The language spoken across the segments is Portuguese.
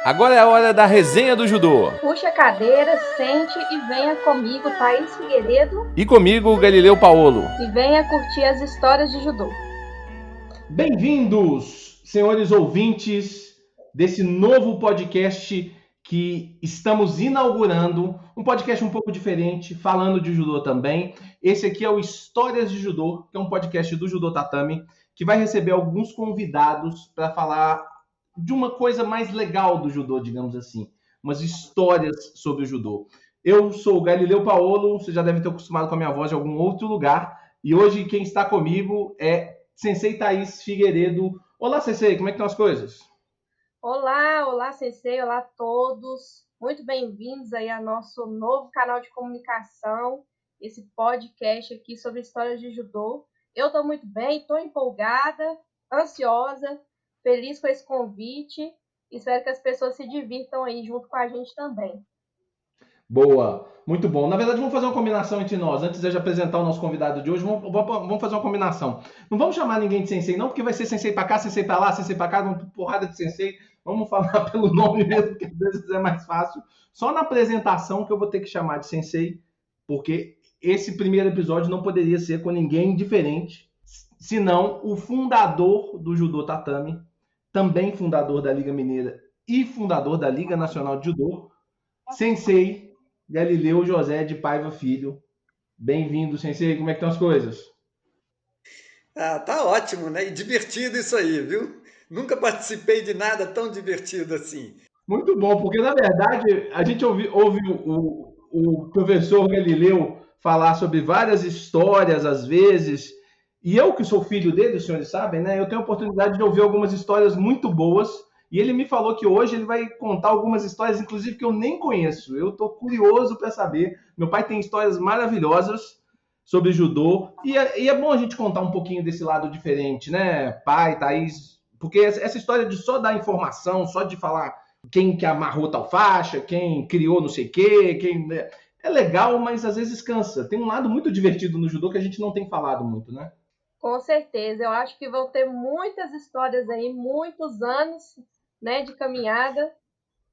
Agora é a hora da resenha do judô. Puxa a cadeira, sente e venha comigo, Thaís Figueiredo. E comigo, Galileu Paolo. E venha curtir as histórias de judô. Bem-vindos, senhores ouvintes, desse novo podcast que estamos inaugurando. Um podcast um pouco diferente, falando de judô também. Esse aqui é o Histórias de Judô, que é um podcast do Judô Tatame, que vai receber alguns convidados para falar de uma coisa mais legal do judô, digamos assim. Umas histórias sobre o judô. Eu sou o Galileu Paolo, você já deve ter acostumado com a minha voz de algum outro lugar. E hoje quem está comigo é Sensei Thaís Figueiredo. Olá, Sensei, como é que estão as coisas? Olá, Sensei, olá a todos. Muito bem-vindos aí ao nosso novo canal de comunicação, esse podcast aqui sobre histórias de judô. Eu estou muito bem, estou empolgada, ansiosa, feliz com esse convite. Espero que as pessoas se divirtam aí junto com a gente também. Boa, muito bom. Na verdade, vamos fazer uma combinação entre nós. Antes de eu apresentar o nosso convidado de hoje, vamos fazer uma combinação. Não vamos chamar ninguém de sensei, não, porque vai ser sensei para cá, sensei para lá, sensei para cá, uma porrada de sensei. Vamos falar pelo nome mesmo, que às vezes é mais fácil. Só na apresentação que eu vou ter que chamar de sensei, porque esse primeiro episódio não poderia ser com ninguém diferente, senão o fundador do Judô Tatame, também fundador da Liga Mineira e fundador da Liga Nacional de Judô, Sensei Galileu José de Paiva Filho. Bem-vindo, Sensei. Como é que estão as coisas? Tá ótimo, né? E divertido isso aí, viu? Nunca participei de nada tão divertido assim. Muito bom, porque na verdade a gente ouve o professor Galileu falar sobre várias histórias às vezes, e eu que sou filho dele, os senhores sabem, né? Eu tenho a oportunidade de ouvir algumas histórias muito boas, e ele me falou que hoje ele vai contar algumas histórias, inclusive, que eu nem conheço. Eu estou curioso para saber. Meu pai tem histórias maravilhosas sobre judô, e é bom a gente contar um pouquinho desse lado diferente, né? Pai, Thaís, porque essa história de só dar informação, só de falar quem que amarrou tal faixa, quem criou não sei o quê, quem... É legal, mas às vezes cansa. Tem um lado muito divertido no judô que a gente não tem falado muito, né? Com certeza, eu acho que vão ter muitas histórias aí, muitos anos, né, de caminhada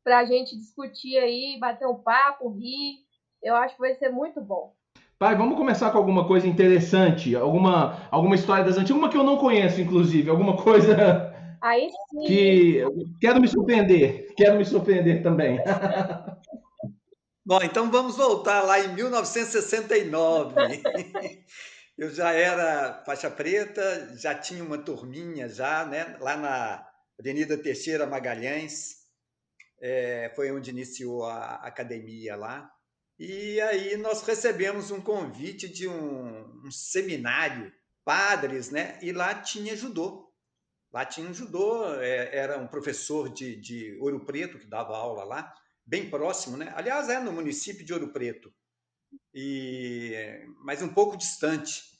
para a gente discutir aí, bater um papo, rir. Eu acho que vai ser muito bom. Pai, vamos começar com alguma coisa interessante, alguma história das antigas, uma que eu não conheço, inclusive, alguma coisa Aí sim. que quero me surpreender também. Bom, então vamos voltar lá em 1969. Eu já era faixa preta, já tinha uma turminha já, né? Lá na Avenida Teixeira Magalhães, foi onde iniciou a academia lá. E aí nós recebemos um convite de um seminário, padres, né? E lá tinha judô. Lá tinha um judô, era um professor de Ouro Preto que dava aula lá, bem próximo, né? Aliás, é no município de Ouro Preto, mas um pouco distante.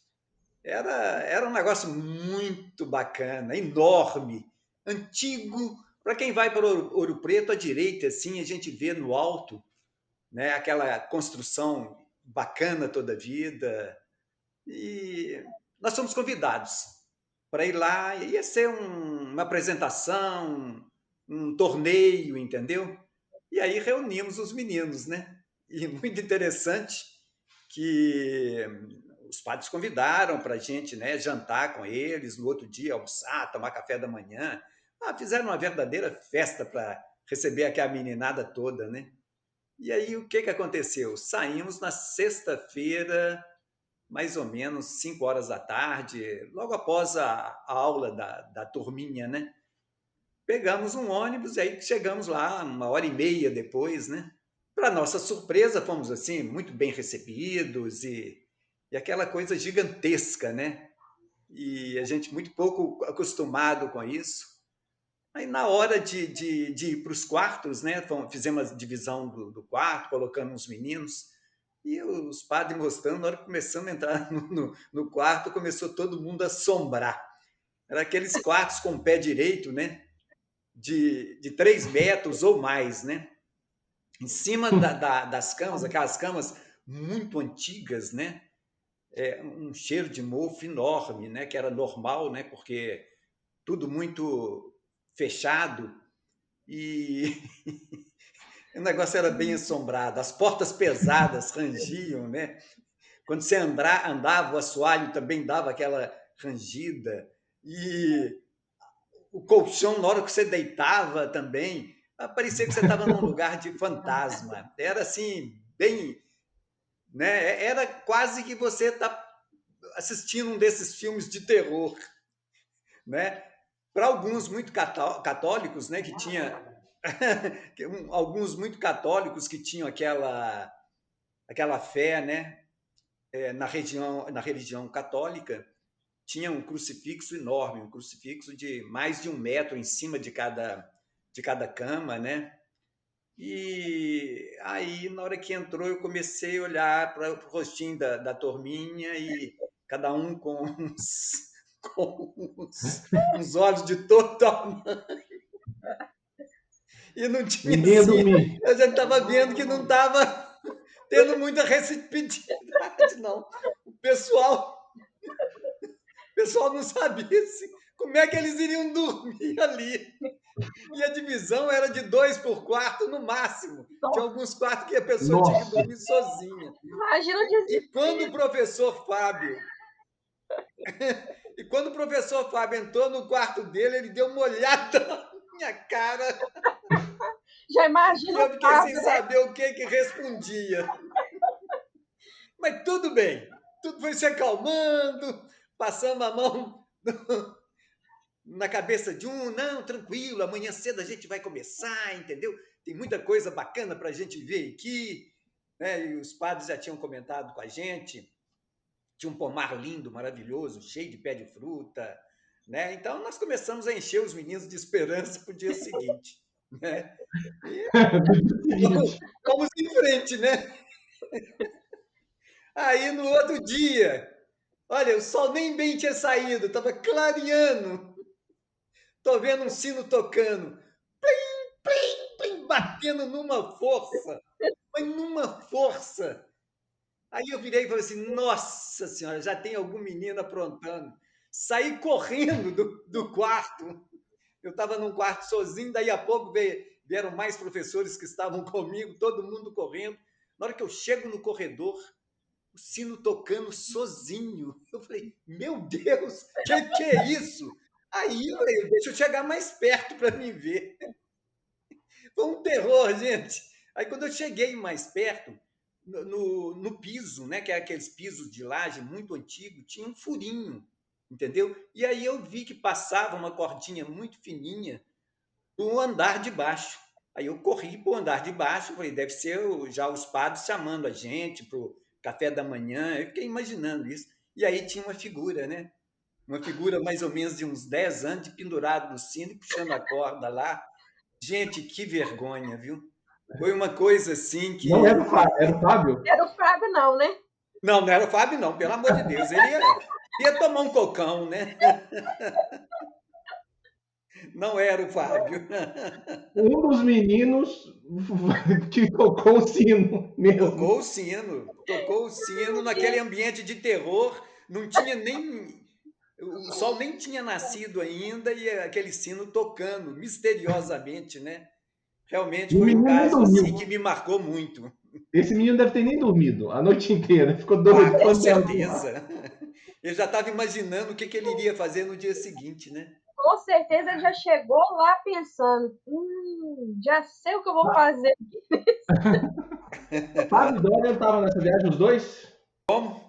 Era um negócio muito bacana, enorme, antigo. Para quem vai para Ouro Preto, à direita, assim, a gente vê no alto, né, aquela construção bacana toda a vida. E nós fomos convidados para ir lá. Ia ser uma apresentação, um torneio, entendeu? E aí reunimos os meninos, né? E muito interessante que os padres convidaram para a gente, né, jantar com eles, no outro dia almoçar, tomar café da manhã. Fizeram uma verdadeira festa para receber aquela meninada toda, né? E aí o que aconteceu? Saímos na sexta-feira, mais ou menos 5 horas da tarde, logo após a aula da turminha, né? Pegamos um ônibus e aí chegamos lá 1h30 depois, né? Para nossa surpresa, fomos assim, muito bem recebidos e aquela coisa gigantesca, né? E a gente muito pouco acostumado com isso. Aí, na hora de ir para os quartos, né? Fizemos a divisão do quarto, colocando uns meninos. E os padres mostrando, na hora que começamos a entrar no quarto, começou todo mundo a assombrar. Era aqueles quartos com pé direito, né? De 3 metros ou mais, né? Em cima das camas, aquelas camas muito antigas, né? Um cheiro de mofo enorme, né? Que era normal, né? Porque tudo muito fechado. e o negócio era bem assombrado. As portas pesadas rangiam, né? Quando você andava, o assoalho também dava aquela rangida. E o colchão, na hora que você deitava também, parecia que você estava num lugar de fantasma. Era assim, bem, né? Era quase que você está assistindo um desses filmes de terror, né? Para alguns muito católicos, né, que tinha alguns muito católicos que tinham aquela fé, né, na religião católica, tinha um crucifixo enorme, um crucifixo de mais de 1 metro em cima de cada cama, né? E aí, na hora que entrou, eu comecei a olhar para o rostinho da turminha e cada um com uns olhos de todo tamanho. E não tinha assim, a gente estava vendo que não estava tendo muita receptividade, não. O pessoal não sabia como é que eles iriam dormir ali. E a divisão era de 2 por quarto no máximo. Tinha alguns quartos que a pessoa tinha que dormir sozinha. Imagina o desespero. E quando o professor Fábio entrou no quarto dele, ele deu uma olhada na minha cara. Já imagina. E eu fiquei sem saber o que respondia. Mas tudo bem. Tudo foi se acalmando, passando a mão na cabeça de um. Não, tranquilo, amanhã cedo a gente vai começar, entendeu? Tem muita coisa bacana para a gente ver aqui. Né? E os padres já tinham comentado com a gente. Tinha um pomar lindo, maravilhoso, cheio de pé de fruta. Né? Então, nós começamos a encher os meninos de esperança para o dia seguinte. Né? E vamos em frente, né? Aí, no outro dia, olha, o sol nem bem tinha saído, estava clareando. Estou vendo um sino tocando. Plim, plim, plim, batendo numa força. Mas numa força. Aí eu virei e falei assim, nossa senhora, já tem algum menino aprontando. Saí correndo do quarto. Eu estava num quarto sozinho, daí a pouco vieram mais professores que estavam comigo, todo mundo correndo. Na hora que eu chego no corredor, o sino tocando sozinho. Eu falei, meu Deus, que é isso? Aí eu falei, deixa eu chegar mais perto para me ver. Foi um terror, gente. Aí quando eu cheguei mais perto, no piso, né, que é aqueles pisos de laje muito antigo, tinha um furinho, entendeu? E aí eu vi que passava uma cordinha muito fininha no andar de baixo. Aí eu corri para o andar de baixo, falei, deve ser já os padres chamando a gente para o café da manhã. Eu fiquei imaginando isso. E aí tinha uma figura, né? Uma figura mais ou menos de uns 10 anos, pendurado no sino, puxando a corda lá. Gente, que vergonha, viu? Foi uma coisa assim que... Não era o Fábio? Era o Fábio? Era o Fábio, não, né? Não era o Fábio, não, pelo amor de Deus. Ele ia tomar um cocão, né? Não era o Fábio. Um dos meninos que tocou o sino mesmo. Tocou o sino naquele ambiente de terror. Não tinha nem... O sol nem tinha nascido ainda e aquele sino tocando misteriosamente, né? Realmente foi um caso assim, que me marcou muito. Esse menino deve ter nem dormido a noite inteira. Ficou doido. Com certeza. Eu já estava imaginando o que ele iria fazer no dia seguinte, né? Com certeza ele já chegou lá pensando, já sei o que eu vou fazer. Fábio e Dorian estavam nessa viagem os dois? Como?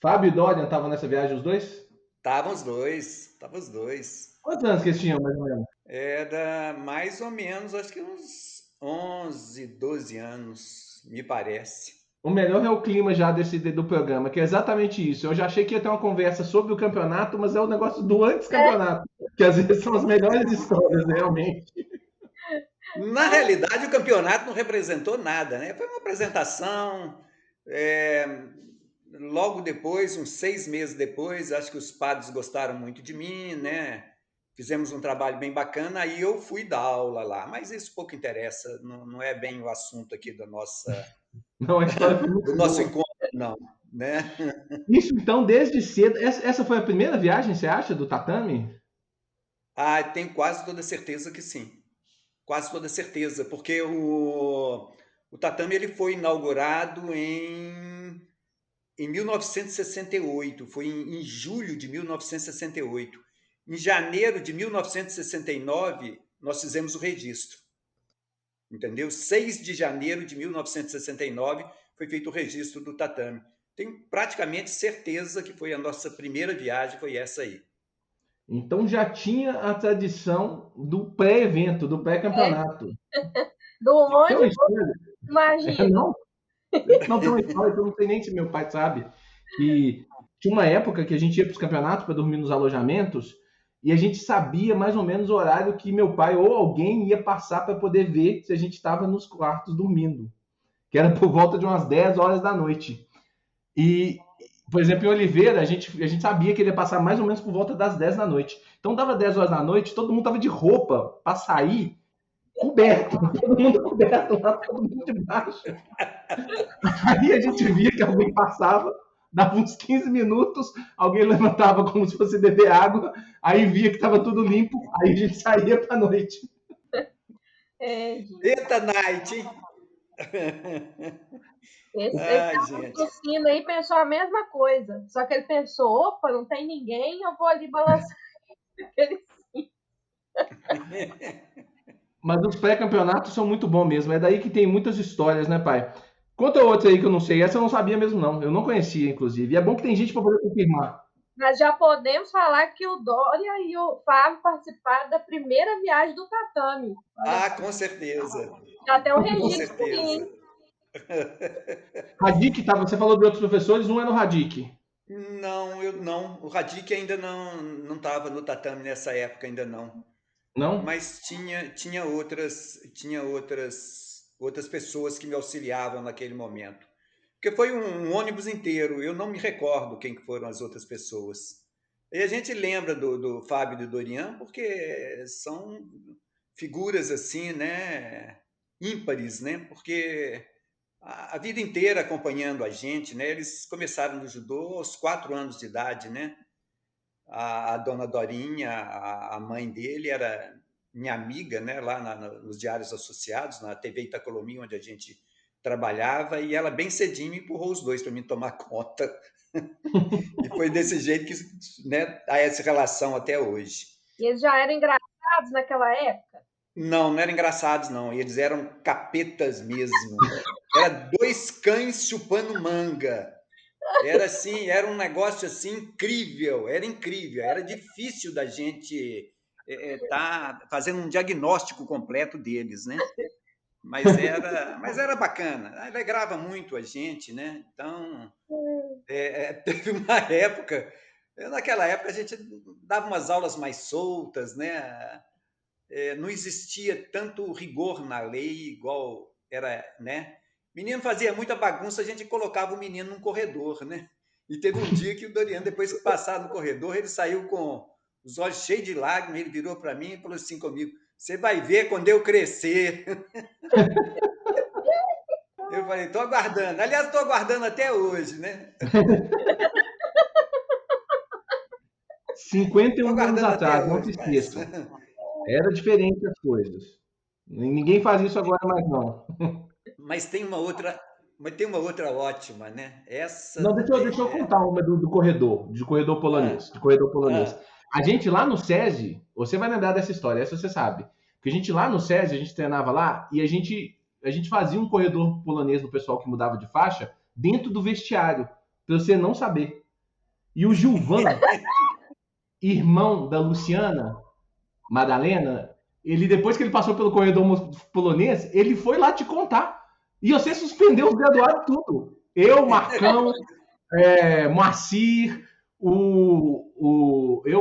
Fábio e Dorian estavam nessa viagem os dois? Estavam os dois. Quantos anos que eles tinham, mais ou menos? Era mais ou menos, acho que uns 11, 12 anos, me parece. O melhor é o clima já do programa, que é exatamente isso. Eu já achei que ia ter uma conversa sobre o campeonato, mas é o negócio do antes-campeonato, que às vezes são as melhores histórias, realmente. Na realidade, o campeonato não representou nada, né? Foi uma apresentação. Logo depois, uns 6 meses depois, acho que os padres gostaram muito de mim, né? Fizemos um trabalho bem bacana, aí eu fui dar aula lá. Mas isso pouco interessa, não é bem o assunto aqui da nossa... Não, a história foi muito do nosso encontro, não, né? Isso, então, desde cedo... Essa foi a primeira viagem, você acha, do tatame? Tenho quase toda certeza que sim. quase toda certeza, porque o tatame ele foi inaugurado em 1968, foi em julho de 1968. Em janeiro de 1969, nós fizemos o registro, entendeu? 6 de janeiro de 1969 foi feito o registro do tatame. Tenho praticamente certeza que foi a nossa primeira viagem, foi essa aí. Então já tinha a tradição do pré-evento, do pré-campeonato. Do Tem onde uma história, imagina. não tem uma história que eu não sei nem se meu pai sabe, que tinha uma época que a gente ia para os campeonatos para dormir nos alojamentos e a gente sabia mais ou menos o horário que meu pai ou alguém ia passar para poder ver se a gente estava nos quartos dormindo, que era por volta de umas 10 horas da noite. E, por exemplo, em Oliveira, a gente sabia que ele ia passar mais ou menos por volta das 10 da noite. Então dava 10 horas da noite, todo mundo tava de roupa para sair coberto, todo mundo coberto lá, todo mundo de baixo. Aí a gente via que alguém passava, dava uns 15 minutos, alguém levantava como se fosse beber água, aí via que estava tudo limpo, aí a gente saía para noite. Gente. Eita, Night, hein? Esse tossindo aí pensou a mesma coisa. Só que ele pensou, opa, não tem ninguém, eu vou ali balançar. Mas os pré-campeonatos são muito bons mesmo. É daí que tem muitas histórias, né, pai? Conta outra aí que eu não sei. Essa eu não sabia mesmo, não. Eu não conhecia, inclusive. E é bom que tem gente para poder confirmar. Nós já podemos falar que o Dória e o Fábio participaram da primeira viagem do tatame. Com certeza. Já tem um registro. Com certeza. Radic, tá? Você falou de outros professores, um é no Radic. Não, eu não. O Radic ainda não estava no tatame nessa época, ainda não. Não? Mas tinha outras pessoas que me auxiliavam naquele momento. Porque foi um ônibus inteiro, eu não me recordo quem foram as outras pessoas. E a gente lembra do Fábio e do Dorian porque são figuras assim, né, ímpares, né? Porque a vida inteira acompanhando a gente, né? Eles começaram no judô aos 4 anos de idade, né? A dona Dorinha, a mãe dele, era minha amiga, né? Lá nos Diários Associados, na TV Itacolomi, onde a gente trabalhava, e ela bem cedinho me empurrou os dois para mim tomar conta. E foi desse jeito que, né, há essa relação até hoje. E eles já eram engraçados naquela época? Não eram engraçados, não. Eles eram capetas mesmo. Era 2 cães chupando manga. Era assim, era um negócio assim incrível, era incrível. Era difícil da gente tá fazendo um diagnóstico completo deles, né? Mas era bacana, alegrava muito a gente, né? Então, teve uma época, naquela época a gente dava umas aulas mais soltas, né? Não existia tanto rigor na lei igual era, né? Menino fazia muita bagunça, a gente colocava o menino num corredor, né? E teve um dia que o Dorian, depois que passar no corredor, ele saiu com os olhos cheios de lágrimas, ele virou para mim e falou assim comigo: "Você vai ver quando eu crescer." Eu falei: "Estou aguardando." Aliás, estou aguardando até hoje, né? 51 anos atrás, não se esqueçam. Era diferente as coisas. Ninguém faz isso agora mais, não. Mas tem uma outra ótima, né? Essa. Não, deixa eu contar uma do corredor, de corredor polonês. A gente lá no SESI, você vai lembrar dessa história, essa você sabe. Porque a gente lá no SESI, a gente treinava lá e a gente fazia um corredor polonês do pessoal que mudava de faixa dentro do vestiário, pra você não saber. E o Gilvan, irmão da Luciana Madalena, ele depois que ele passou pelo corredor polonês, ele foi lá te contar. E você suspendeu os graduados tudo. Eu, Marcão, Moacir,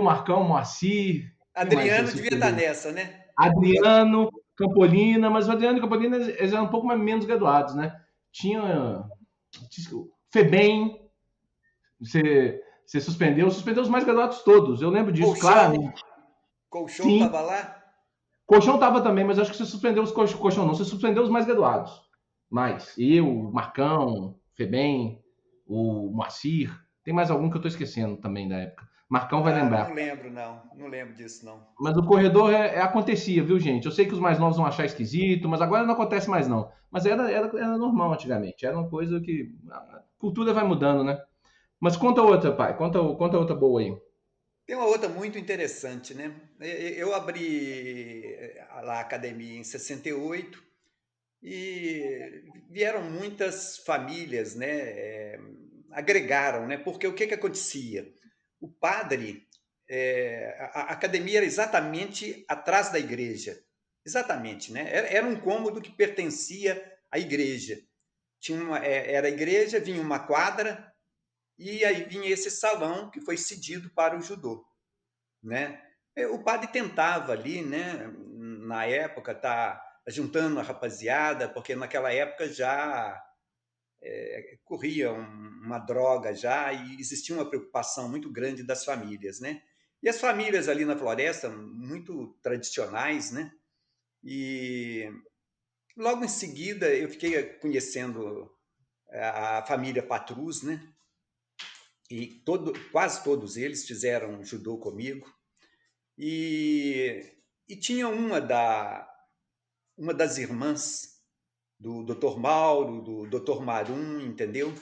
Marcão, Moacir. Adriano devia estar nessa, né? Adriano, Campolina, mas o Adriano e Campolina eles eram um pouco menos graduados, né? Tinha Febem, você suspendeu os mais graduados todos, eu lembro disso, claramente. Colchão estava lá? Colchão estava também, mas acho que você suspendeu os colchão não, você suspendeu os mais graduados. Mas eu, Marcão, Febem, o Moacir, tem mais algum que eu estou esquecendo também da época. Marcão vai Ah, lembrar. não lembro, não. Não lembro disso, não. Mas o corredor acontecia, viu, gente? Eu sei que os mais novos vão achar esquisito, mas agora não acontece mais, não. Mas era normal antigamente. Era uma coisa que. A cultura vai mudando, né? Mas conta outra, pai. Conta outra boa aí. Tem uma outra muito interessante, né? Eu abri lá a academia em 68 e vieram muitas famílias, né? Agregaram, né? Porque o que acontecia? O padre, a academia era exatamente atrás da igreja, exatamente, né? Era um cômodo que pertencia à igreja. Era a igreja, vinha uma quadra e aí vinha esse salão que foi cedido para o judô, né? O padre tentava ali, né? Na época, tá juntando a rapaziada, porque naquela época já corria uma droga já e existia uma preocupação muito grande das famílias, né? E as famílias ali na floresta, muito tradicionais, né? E logo em seguida eu fiquei conhecendo a família Patrus, né? E quase todos eles fizeram judô comigo. E tinha uma das irmãs do Dr. Mauro, do Dr. Marum, entendeu?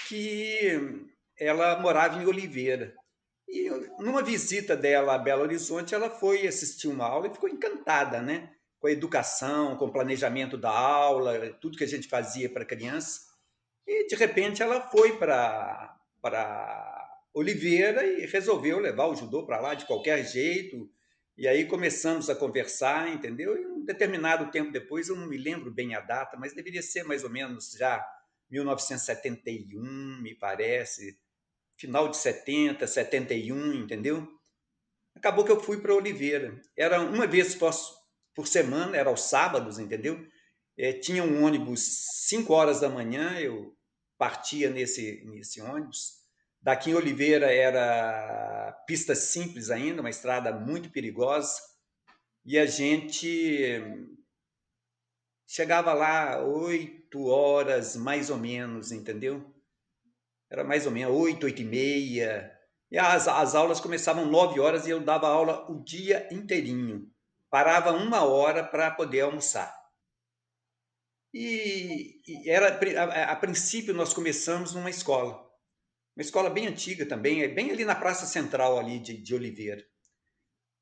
Que ela morava em Oliveira. E numa visita dela a Belo Horizonte, ela foi assistir uma aula e ficou encantada, né? Com a educação, com o planejamento da aula, tudo que a gente fazia para criança. E, de repente, ela foi para Oliveira e resolveu levar o judô para lá de qualquer jeito. E aí começamos a conversar, entendeu? E um determinado tempo depois, eu não me lembro bem a data, mas deveria ser mais ou menos já 1971, me parece, final de 70, 71, entendeu? Acabou que eu fui para Oliveira. Era uma vez por semana, era aos sábados, entendeu? Tinha um ônibus 5 horas da manhã, eu partia nesse ônibus. Daqui em Oliveira era pista simples ainda, uma estrada muito perigosa. E a gente chegava lá 8 horas, mais ou menos, entendeu? Era mais ou menos 8, 8 e meia. E as aulas começavam 9 horas e eu dava aula o dia inteirinho. Parava 1 hora para poder almoçar. A princípio nós começamos numa escola. Uma escola bem antiga também, bem ali na Praça Central ali de Oliveira.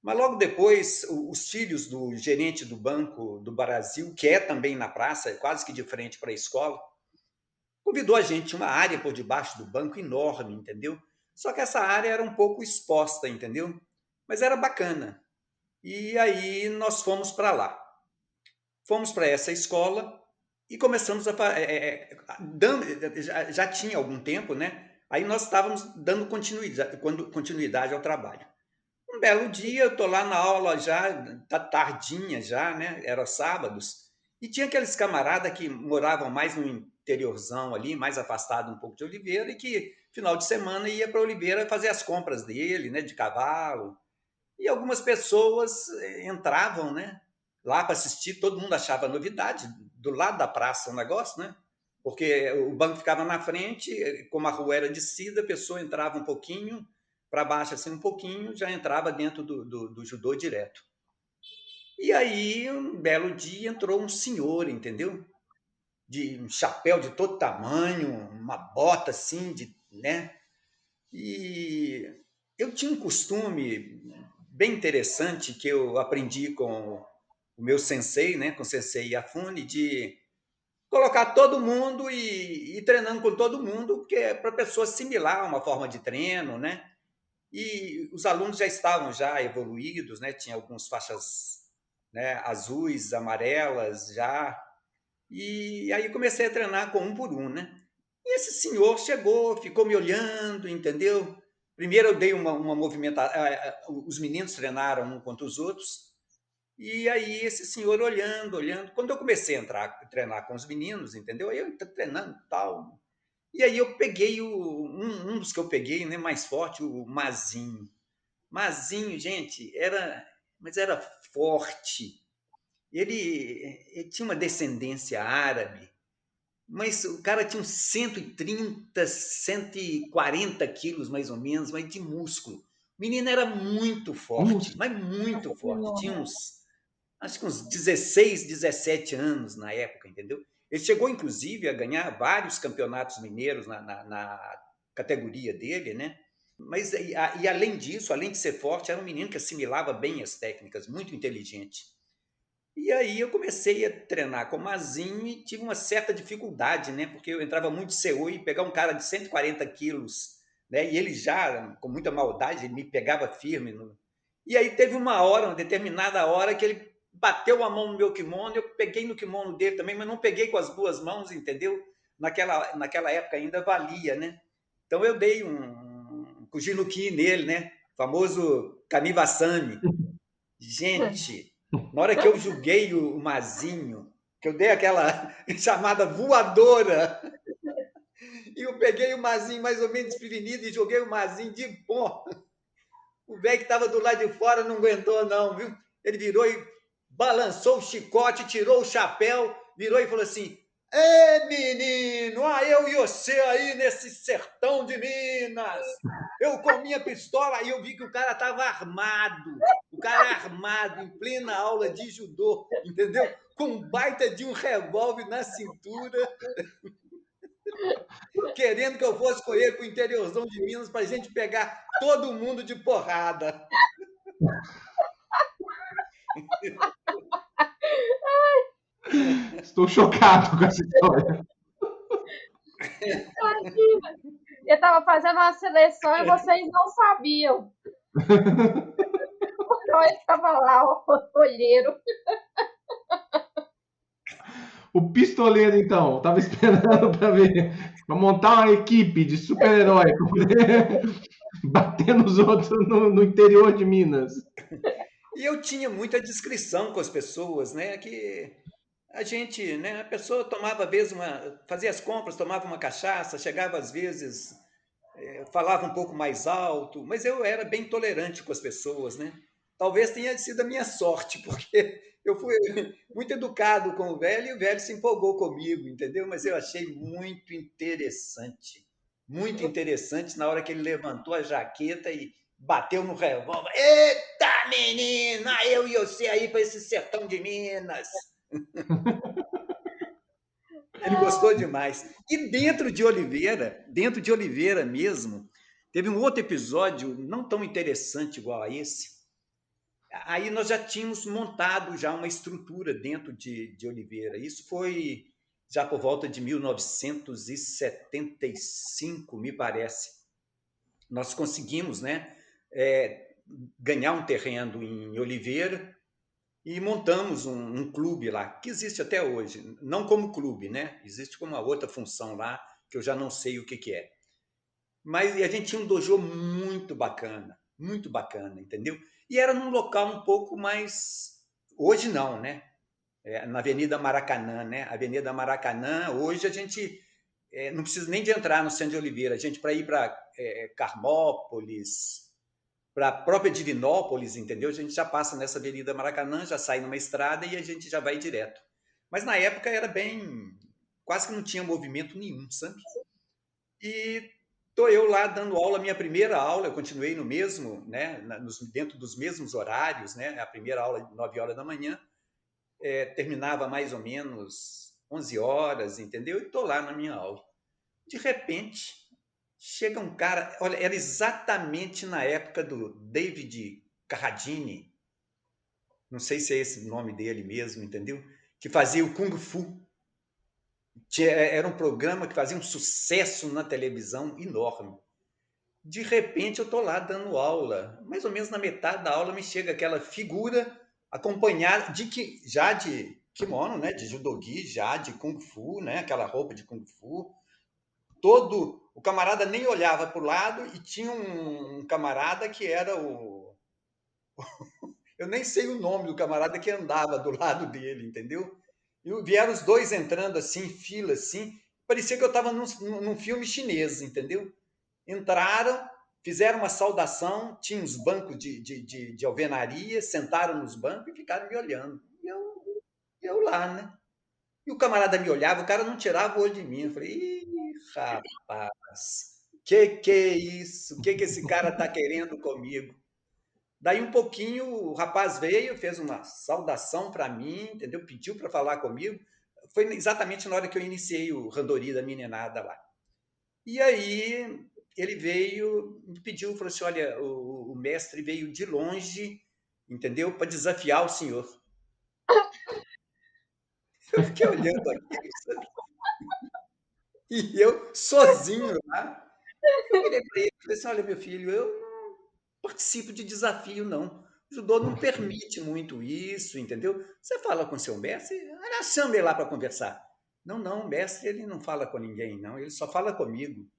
Mas logo depois, os filhos do gerente do Banco do Brasil, que é também na praça, quase que de frente para a escola, convidou a gente, uma área por debaixo do banco enorme, entendeu? Só que essa área era um pouco exposta, entendeu? Mas era bacana. E aí nós fomos para lá. Fomos para essa escola e começamos já tinha algum tempo, né? Aí nós estávamos dando continuidade ao trabalho. Um belo dia, eu estou lá na aula já, tá tardinha já, né? Era sábados, e tinha aqueles camaradas que moravam mais no interiorzão ali, mais afastado um pouco de Oliveira, e que final de semana ia para Oliveira fazer as compras dele, né? De cavalo. E algumas pessoas entravam, né? Lá para assistir, todo mundo achava novidade, do lado da praça o negócio, né? Porque o banco ficava na frente, como a rua era descida, a pessoa entrava um pouquinho para baixo, assim, um pouquinho, já entrava dentro do judô direto. E aí, um belo dia, entrou um senhor, entendeu? De um chapéu de todo tamanho, uma bota assim, né? E eu tinha um costume bem interessante que eu aprendi com o meu sensei, né? Com o sensei Yafune, de colocar todo mundo e ir treinando com todo mundo, porque é para a pessoa assimilar uma forma de treino, né? E os alunos já estavam já evoluídos, né? Tinha algumas faixas, né, azuis, amarelas já. E aí comecei a treinar com um por um, né? E esse senhor chegou, ficou me olhando, entendeu? Primeiro eu dei uma movimentação, os meninos treinaram um contra os outros, e aí esse senhor olhando, olhando. Quando eu comecei a treinar com os meninos, entendeu? Aí eu treinando tal, e aí eu peguei um dos que eu peguei, né, mais forte, o Mazinho. Mazinho, gente, mas era forte. Ele tinha uma descendência árabe, mas o cara tinha uns 130, 140 quilos, mais ou menos, mas de músculo. menino era muito forte, mas muito forte. Tinha acho que uns 16, 17 anos na época, entendeu? Ele chegou, inclusive, a ganhar vários campeonatos mineiros na categoria dele, né? Mas, além disso, além de ser forte, era um menino que assimilava bem as técnicas, muito inteligente. E aí eu comecei a treinar com o Mazinho e tive uma certa dificuldade, né? Porque eu entrava muito de CO e pegar um cara de 140 quilos, né? E ele já, com muita maldade, ele me pegava firme. E aí teve uma determinada hora, que ele bateu a mão no meu kimono, eu peguei no kimono dele também, mas não peguei com as duas mãos, entendeu? Naquela época ainda valia, né? Então eu dei um Kujinuki nele, né? O famoso Kamiwasami. Gente, na hora que eu julguei o Mazinho, que eu dei aquela chamada voadora, e eu peguei o Mazinho mais ou menos desprevenido e joguei o Mazinho de pó. O velho que estava do lado de fora não aguentou, não, viu? Ele virou e balançou o chicote, tirou o chapéu, virou e falou assim: Ê, menino, eu e você aí nesse sertão de Minas. Eu com minha pistola e eu vi que o cara estava armado. O cara armado, em plena aula de judô, entendeu? Com um baita de um revólver na cintura, querendo que eu fosse com ele para o interiorzão de Minas para a gente pegar todo mundo de porrada. Estou chocado com essa história. Imagina, ele estava fazendo uma seleção e vocês não sabiam. Então ele estava lá, o olheiro. O pistoleiro, então, estava esperando para montar uma equipe de super-herói para poder bater nos outros no interior de Minas. E eu tinha muita discrição com as pessoas, né? Que a gente, né? A pessoa tomava, às vezes, fazia as compras, tomava uma cachaça, chegava, às vezes, falava um pouco mais alto, mas eu era bem tolerante com as pessoas, né? Talvez tenha sido a minha sorte, porque eu fui muito educado com o velho e o velho se empolgou comigo, entendeu? Mas eu achei muito interessante na hora que ele levantou a jaqueta e bateu no revólver. Eita, menina, eu e você aí para esse sertão de Minas. Ele gostou demais. E dentro de Oliveira mesmo, teve um outro episódio não tão interessante igual a esse. Aí nós já tínhamos montado já uma estrutura dentro de Oliveira. Isso foi já por volta de 1975, me parece. Nós conseguimos, né, ganhar um terreno em Oliveira e montamos um clube lá, que existe até hoje. Não como clube, né? Existe como uma outra função lá, que eu já não sei o que é. Mas a gente tinha um dojo muito bacana, entendeu? E era num local um pouco mais... Hoje não, né? Na Avenida Maracanã, né? Avenida Maracanã, hoje a gente não precisa nem de entrar no centro de Oliveira. A gente, para ir para Carmópolis, para a própria Divinópolis, entendeu? A gente já passa nessa Avenida Maracanã, já sai numa estrada e a gente já vai direto. Mas na época era bem... quase que não tinha movimento nenhum, sabe? E estou eu lá dando aula, minha primeira aula, eu continuei no mesmo, né, dentro dos mesmos horários, né, a primeira aula de 9 horas da manhã, terminava mais ou menos 11 horas, entendeu? E estou lá na minha aula. De repente, chega um cara, olha, era exatamente na época do David Carradine, não sei se é esse o nome dele mesmo, entendeu? Que fazia o Kung Fu. Era um programa que fazia um sucesso na televisão enorme. De repente, eu estou lá dando aula. Mais ou menos na metade da aula me chega aquela figura acompanhada já de kimono, né? De judogi, já de Kung Fu, né? Aquela roupa de Kung Fu. O camarada nem olhava para o lado e tinha um camarada que era eu nem sei o nome do camarada que andava do lado dele, entendeu? E vieram os dois entrando assim, em fila, assim. Parecia que eu estava num filme chinês, entendeu? Entraram, fizeram uma saudação, tinha uns bancos de alvenaria, sentaram nos bancos e ficaram me olhando. E eu lá, né? E o camarada me olhava, o cara não tirava o olho de mim. Eu falei, ih, rapaz, Que é isso? O que esse cara está querendo comigo? Daí um pouquinho o rapaz veio, fez uma saudação para mim, entendeu? Pediu para falar comigo. Foi exatamente na hora que eu iniciei o Randori da meninada lá. E aí ele veio, me pediu, falou assim: olha, o mestre veio de longe, entendeu? Para desafiar o senhor. Eu fiquei olhando aquilo, sabe? E eu sozinho lá. Eu virei para ele e falei assim: olha, meu filho, eu não participo de desafio, não. O judô não permite muito isso, entendeu? Você fala com seu mestre, chama ele lá para conversar. Não, não, o mestre ele não fala com ninguém, não, ele só fala comigo.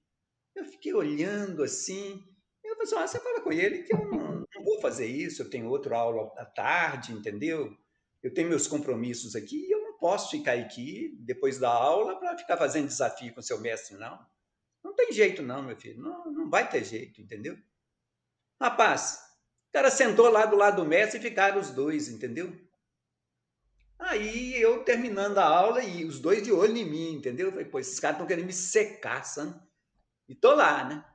Eu fiquei olhando assim, eu falei assim, você fala com ele que eu não vou fazer isso, eu tenho outra aula à tarde, entendeu? Eu tenho meus compromissos aqui e eu não posso ficar aqui depois da aula para ficar fazendo desafio com seu mestre, não. Não tem jeito não, meu filho, não vai ter jeito, entendeu? Rapaz, o cara sentou lá do lado do mestre e ficaram os dois, entendeu? Aí eu terminando a aula e os dois de olho em mim, entendeu? Eu falei, pô, esses caras estão querendo me secar, sabe? E tô lá, né?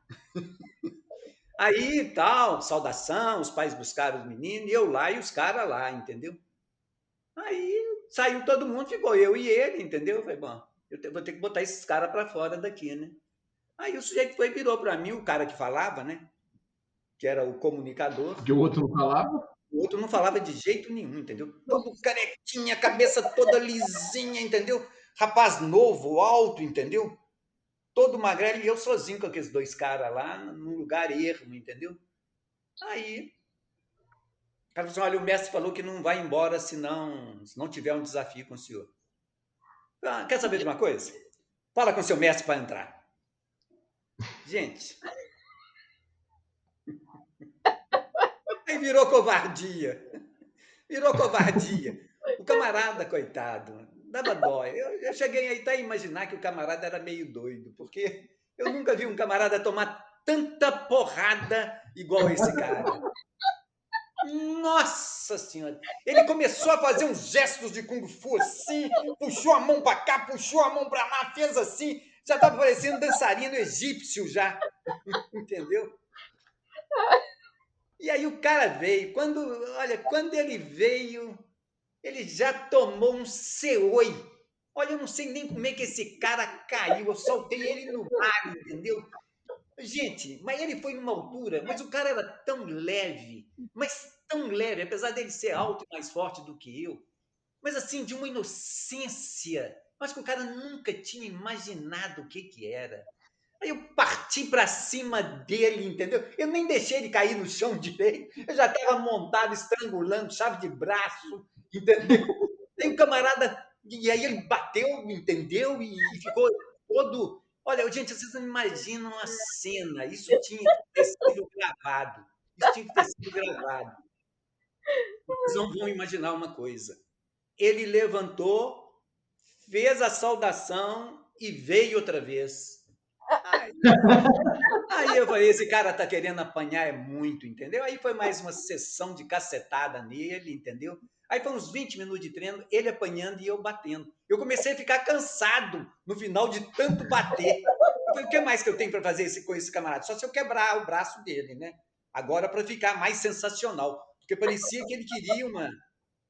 Aí tal, saudação, os pais buscaram os meninos, e eu lá e os caras lá, entendeu? Aí saiu todo mundo, ficou eu e ele, entendeu? Eu falei, bom, vou ter que botar esses caras para fora daqui, né? Aí o sujeito foi e virou para mim, o cara que falava, né? Que era o comunicador. Que o outro não falava? O outro não falava de jeito nenhum, entendeu? Todo carequinha, cabeça toda lisinha, entendeu? Rapaz novo, alto, entendeu? Todo magrelo e eu sozinho com aqueles dois caras lá, num lugar ermo, entendeu? Aí, o cara falou assim, olha, o mestre falou que não vai embora se não tiver um desafio com o senhor. Quer saber de uma coisa? Fala com o seu mestre para entrar. Gente, aí virou covardia. Virou covardia. O camarada, coitado, dava dó. Eu cheguei aí até a imaginar que o camarada era meio doido, porque eu nunca vi um camarada tomar tanta porrada igual esse cara. Nossa Senhora! Ele começou a fazer uns gestos de Kung Fu assim, puxou a mão para cá, puxou a mão para lá, fez assim, já estava parecendo dançarino egípcio já, entendeu? E aí o cara veio, quando ele veio, ele já tomou um ceoi. Olha, eu não sei nem como é que esse cara caiu, eu soltei ele no ar, entendeu? Gente, mas ele foi numa altura, mas o cara era tão leve, mas tão leve, apesar dele ser alto e mais forte do que eu, mas assim, de uma inocência. Acho que o cara nunca tinha imaginado o que era. Aí eu parti para cima dele, entendeu? Eu nem deixei ele cair no chão direito. Eu já estava montado, estrangulando, chave de braço, entendeu? Aí o camarada. E aí ele bateu, entendeu? E ficou todo. Olha, gente, vocês não imaginam a cena. Isso tinha que ter sido gravado. Isso tinha que ter sido gravado. Vocês não vão imaginar uma coisa. Ele levantou, fez a saudação e veio outra vez. Aí eu falei, esse cara tá querendo apanhar é muito, entendeu? Aí foi mais uma sessão de cacetada nele, entendeu? Aí foi uns 20 minutos de treino, ele apanhando e eu batendo. Eu comecei a ficar cansado no final de tanto bater. Eu falei, o que mais que eu tenho para fazer com esse camarada? Só se eu quebrar o braço dele, né? Agora para ficar mais sensacional. Porque parecia que ele queria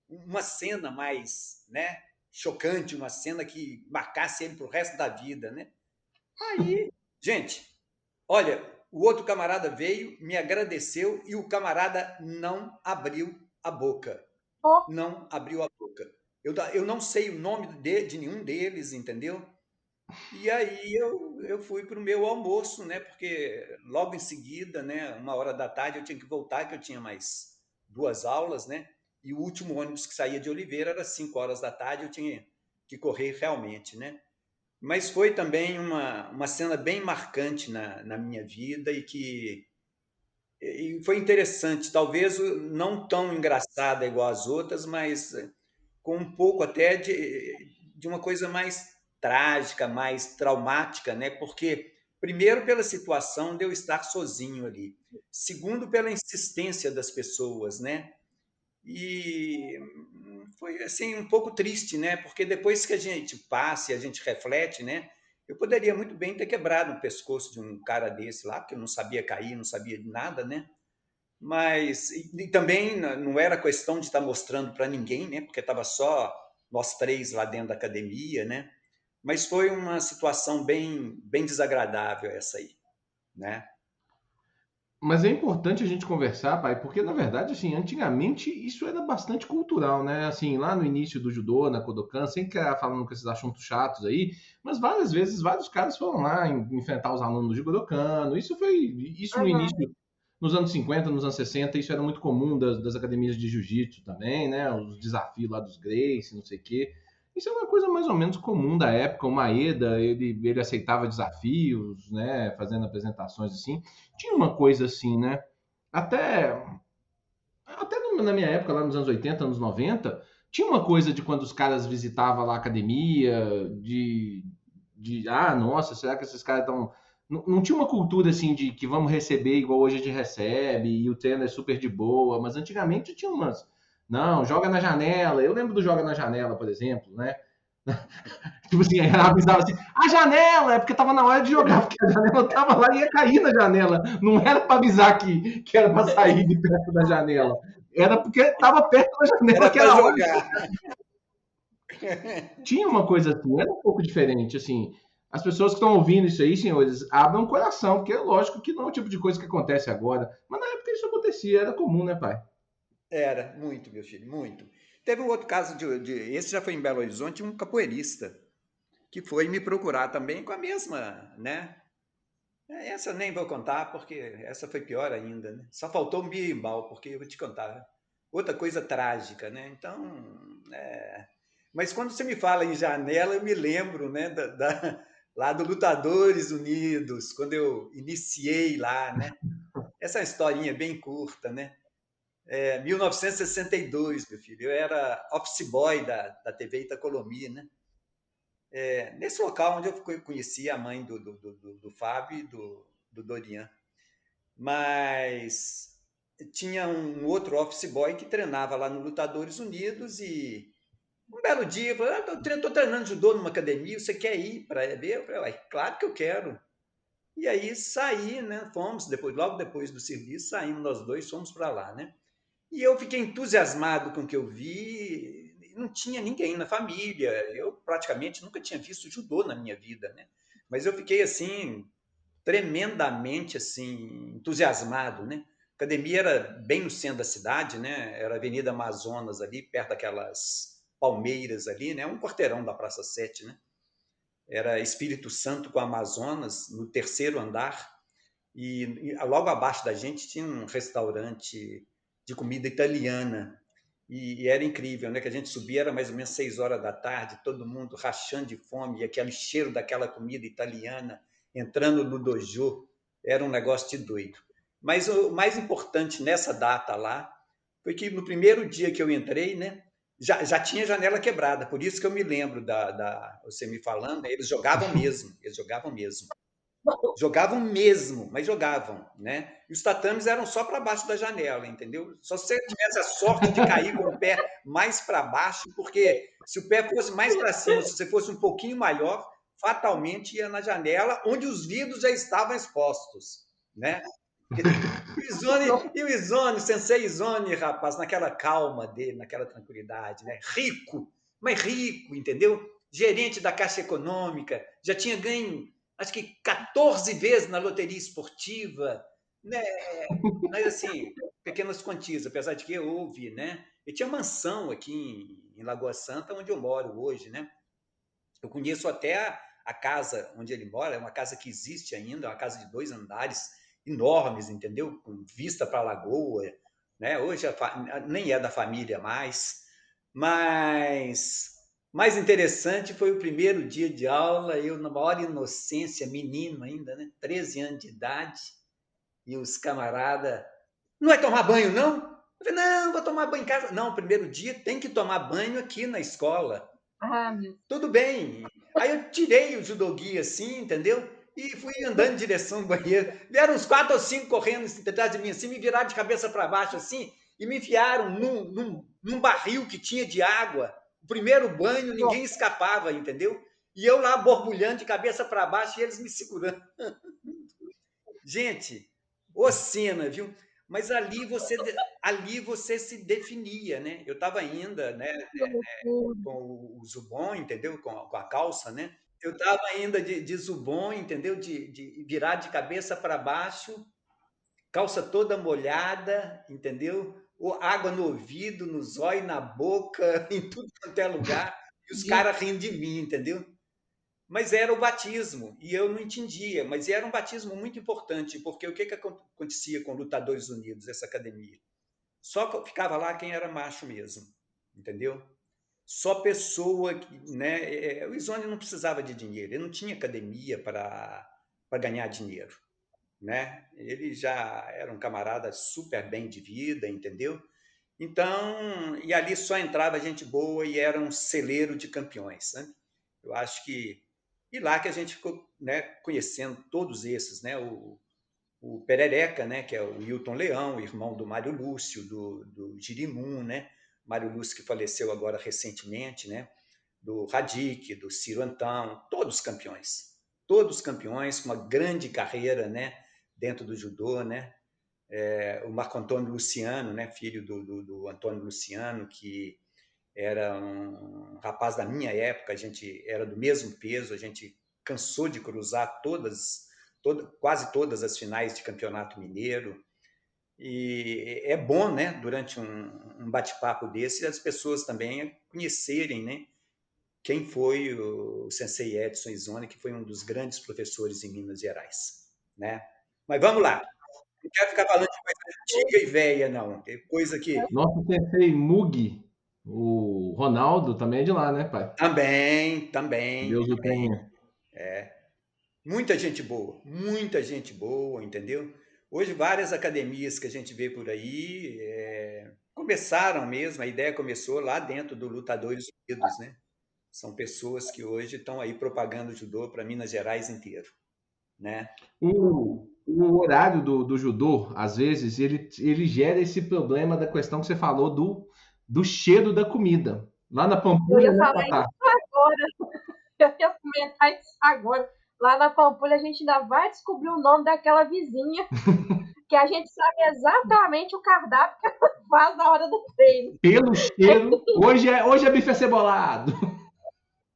uma cena mais, né? Chocante, uma cena que marcasse ele pro resto da vida, né? Aí, gente, olha, o outro camarada veio, me agradeceu e o camarada não abriu a boca. Não abriu a boca. Eu não sei o nome de nenhum deles, entendeu? E aí eu fui para o meu almoço, né? Porque logo em seguida, né? 1h da tarde, eu tinha que voltar, que eu tinha mais 2 aulas, né? E o último ônibus que saía de Oliveira era 5h da tarde, eu tinha que correr realmente, né? Mas foi também uma cena bem marcante na minha vida e foi interessante, talvez não tão engraçada igual as outras, mas com um pouco até de uma coisa mais trágica, mais traumática, né? Porque, primeiro, pela situação de eu estar sozinho ali, segundo, pela insistência das pessoas, né? E foi assim um pouco triste, né? Porque depois que a gente passa e a gente reflete, né? Eu poderia muito bem ter quebrado o pescoço de um cara desse lá, porque eu não sabia cair, não sabia de nada, né? Mas e também não era questão de estar mostrando para ninguém, né? Porque estava só nós três lá dentro da academia, né? Mas foi uma situação bem desagradável essa aí, né? Mas é importante a gente conversar, pai, porque na verdade, assim, antigamente isso era bastante cultural, né? Assim, lá no início do judô, na Kodokan, sem ficar falando com esses assuntos chatos aí, mas várias vezes vários caras foram lá enfrentar os alunos de Kodokan. Isso no Aham. início, nos anos 50, nos anos 60, isso era muito comum das academias de jiu-jitsu também, né? Os desafios lá dos Gracie, não sei o quê. Isso é uma coisa mais ou menos comum da época. O Maeda, ele aceitava desafios, né? Fazendo apresentações assim. Tinha uma coisa assim, né? Até, na minha época, lá nos anos 80, anos 90, tinha uma coisa de quando os caras visitavam lá a academia, nossa, será que esses caras estão. Não tinha uma cultura assim de que vamos receber igual hoje a gente recebe, e o treino é super de boa, mas antigamente tinha umas. Não, joga na janela. Eu lembro do joga na janela, por exemplo, né? Tipo assim, ela avisava assim, a janela, é porque tava na hora de jogar, porque a janela tava lá e ia cair na janela. Não era para avisar que era para sair de perto da janela. Era porque tava perto da janela, Era que para era a hora. jogar. Tinha uma coisa assim, era um pouco diferente, assim. As pessoas que estão ouvindo isso aí, senhores, abram o coração, porque é lógico que não é o tipo de coisa que acontece agora. Mas na época isso acontecia, era comum, né, pai? Era, muito, meu filho, muito. Teve um outro caso esse já foi em Belo Horizonte, um capoeirista, que foi me procurar também com a mesma, né? Essa eu nem vou contar, porque essa foi pior ainda, né? Só faltou um birimbau, porque eu vou te contar. Outra coisa trágica, né? Então, mas quando você me fala em janela, eu me lembro, né, lá do Lutadores Unidos, quando eu iniciei lá, né? Essa é uma historinha bem curta, né? 1962, meu filho, eu era office boy da TV Itacolomi, né? Nesse local onde eu conheci a mãe do Fábio e do Dorian. Mas tinha um outro office boy que treinava lá no Lutadores Unidos e um belo dia, eu falei, estou treinando judô numa academia, você quer ir para ver? Eu falei, claro que eu quero. E aí saí, né? Fomos, logo depois do serviço, saímos nós dois, fomos para lá, né? E eu fiquei entusiasmado com o que eu vi, não tinha ninguém na família, eu praticamente nunca tinha visto judô na minha vida, né? Mas eu fiquei assim, tremendamente assim, entusiasmado, né? A academia era bem no centro da cidade, né? Era a Avenida Amazonas ali, perto daquelas palmeiras ali, né? Um quarteirão da Praça 7, né? Era Espírito Santo com Amazonas, no terceiro andar, e logo abaixo da gente tinha um restaurante de comida italiana, e era incrível, né? Que a gente subia, era mais ou menos 6 horas da tarde, todo mundo rachando de fome, e aquele cheiro daquela comida italiana entrando no dojo, era um negócio de doido. Mas o mais importante nessa data lá foi que no primeiro dia que eu entrei, né, já tinha janela quebrada, por isso que eu me lembro você me falando, né, eles jogavam mesmo, mas jogavam, né? E os tatames eram só para baixo da janela, entendeu? Só se você tivesse a sorte de cair com o pé mais para baixo, porque se o pé fosse mais para cima, se você fosse um pouquinho maior, fatalmente ia na janela, onde os vidros já estavam expostos, né? E o Izone, Sensei Izone, rapaz, naquela calma dele, naquela tranquilidade, né? Rico, mas rico, entendeu? Gerente da Caixa Econômica, já tinha ganho, acho que 14 vezes na loteria esportiva, né? Mas assim, pequenas quantias, apesar de que houve, né? E tinha mansão aqui em Lagoa Santa, onde eu moro hoje, né? Eu conheço até a casa onde ele mora, é uma casa que existe ainda, é uma casa de 2 andares, enormes, entendeu? Com vista para a lagoa, né? Hoje nem é da família mais, mas mais interessante foi o primeiro dia de aula, eu na maior inocência, menino ainda, né? 13 anos de idade, e os camaradas, não vai tomar banho, não? Eu falei, não, vou tomar banho em casa. Não, primeiro dia tem que tomar banho aqui na escola. Ah, meu. Tudo bem. Aí eu tirei o judogi assim, entendeu? E fui andando em direção ao banheiro. Vieram uns 4 ou 5 correndo atrás de mim assim, me viraram de cabeça para baixo assim, e me enfiaram num barril que tinha de água. O primeiro banho, ninguém escapava, entendeu? E eu lá borbulhando de cabeça para baixo e eles me segurando. Gente, ô cena, viu? Mas ali você se definia, né? Eu estava ainda, né, Que loucura. com o zubom, entendeu? Com a calça, né? Eu estava ainda de zubom, entendeu? De virar de cabeça para baixo, calça toda molhada, entendeu? Água no ouvido, no zóio, na boca, em tudo quanto é lugar, e os caras rindo de mim, entendeu? Mas era o batismo, e eu não entendia, mas era um batismo muito importante, porque o que acontecia com Lutadores Unidos, essa academia? Só ficava lá quem era macho mesmo, entendeu? Só pessoa, né? O Izone não precisava de dinheiro, ele não tinha academia para ganhar dinheiro, né? Ele já era um camarada super bem de vida, entendeu? Então, e ali só entrava gente boa e era um celeiro de campeões, né? Eu acho que e lá que a gente ficou, né, conhecendo todos esses, né? O Perereca, né, que é o Hilton Leão, irmão do Mário Lúcio, do Girimum, né? Mário Lúcio que faleceu agora recentemente, né? Do Radic, do Ciro Antão, todos campeões com uma grande carreira, né? Dentro do judô, né? O Marco Antônio Luciano, né? Filho do Antônio Luciano, que era um rapaz da minha época, a gente era do mesmo peso, a gente cansou de cruzar quase todas as finais de campeonato mineiro. E é bom, né, durante um bate-papo desse, as pessoas também conhecerem, né, quem foi o Sensei Edson Izone, que foi um dos grandes professores em Minas Gerais, né? Mas vamos lá. Não quero ficar falando de coisa antiga e velha, não. Tem coisa que... Nosso sensei Mugi, o Ronaldo, também é de lá, né, pai? Também. Deus o tenha. Muita gente boa, entendeu? Hoje, várias academias que a gente vê por aí começaram mesmo, a ideia começou lá dentro do Lutadores Unidos, né? São pessoas que hoje estão aí propagando judô para Minas Gerais inteiro, né? O horário do judô, às vezes, ele gera esse problema da questão que você falou do cheiro da comida. Lá na Eu Pampulha, ia né, falar Tatá? isso agora. Eu ia comentar isso agora. Lá na Pampulha a gente ainda vai descobrir o nome daquela vizinha, que a gente sabe exatamente o cardápio que ela faz na hora do treino. Pelo cheiro. Hoje é bife acebolado.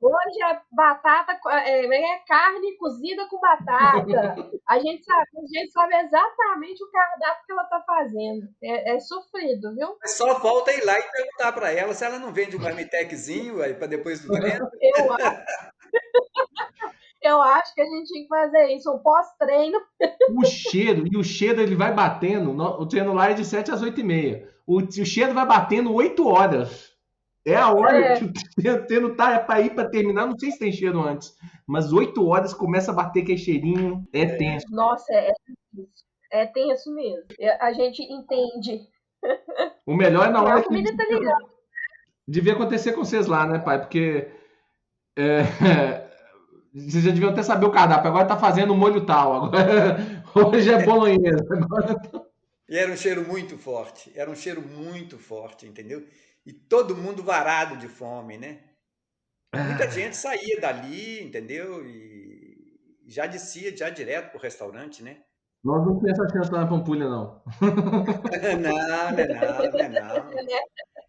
Hoje é batata, é carne cozida com batata. A gente sabe exatamente o cardápio que ela tá fazendo. É sofrido, viu? Só falta ir lá e perguntar para ela se ela não vende um marmiteczinho aí para depois do treino. Eu acho que a gente tinha que fazer isso, um pós-treino. O cheiro ele vai batendo. O treino lá é de 7 às 8h30. O cheiro vai batendo 8 horas. É a hora que o treino tá para ir para terminar. Não sei se tem cheiro antes, mas 8 horas começa a bater aquele cheirinho. É tenso. Nossa, é tenso mesmo. A gente entende. O melhor é na hora a comida tá ligada. Devia acontecer com vocês lá, né, pai? Porque vocês já deviam até saber o cardápio. Agora tá fazendo molho tal. Agora, hoje é bolonhesa. E era um cheiro muito forte, entendeu? E todo mundo varado de fome, né? Muita gente saía dali, entendeu? E já descia já direto pro restaurante, né? Nós não temos essa chance lá na Pampulha, não. Não.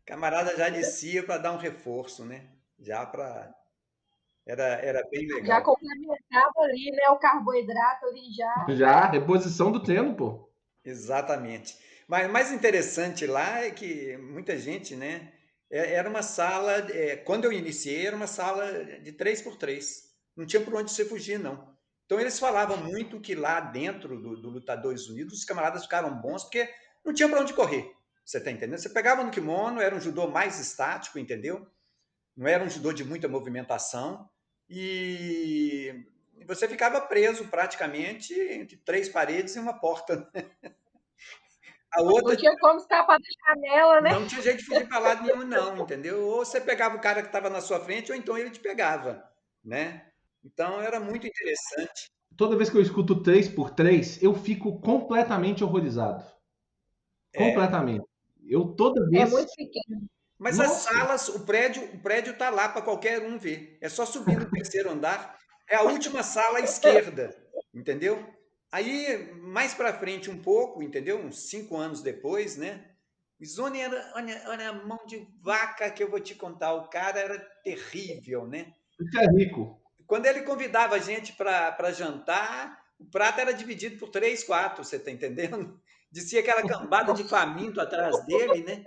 Camarada já descia para dar um reforço, né? Já para... Era bem legal. Já complementava ali, né? O carboidrato ali já. Já, reposição do treino, pô. Exatamente. Mas o mais interessante lá é que muita gente, né? Era uma sala, quando eu iniciei, era uma sala de 3x3. Não tinha por onde você fugir, não. Então, eles falavam muito que lá dentro do Lutadores Unidos, os camaradas ficaram bons, porque não tinha para onde correr. Você está entendendo? Você pegava no kimono, era um judô mais estático, entendeu? Não era um judô de muita movimentação. E você ficava preso praticamente entre 3 paredes e uma porta. A outra... Não tinha como escapar da janela, né? Não tinha jeito de fugir para lado nenhum, não, entendeu? Ou você pegava o cara que estava na sua frente, ou então ele te pegava, né? Então, era muito interessante. Toda vez que eu escuto 3x3, eu fico completamente horrorizado. Completamente. Eu toda vez... É muito pequeno. Mas as Nossa! salas, o prédio tá lá para qualquer um ver. É só subir no terceiro andar. É a última sala à esquerda, entendeu? Aí, mais para frente um pouco, entendeu? Uns 5 anos depois, né? Izone era, olha a mão de vaca que eu vou te contar. O cara era terrível, né? Isso é rico. Quando ele convidava a gente para jantar, o prato era dividido por 3, 4, você está entendendo? Descia aquela cambada de faminto atrás dele, né?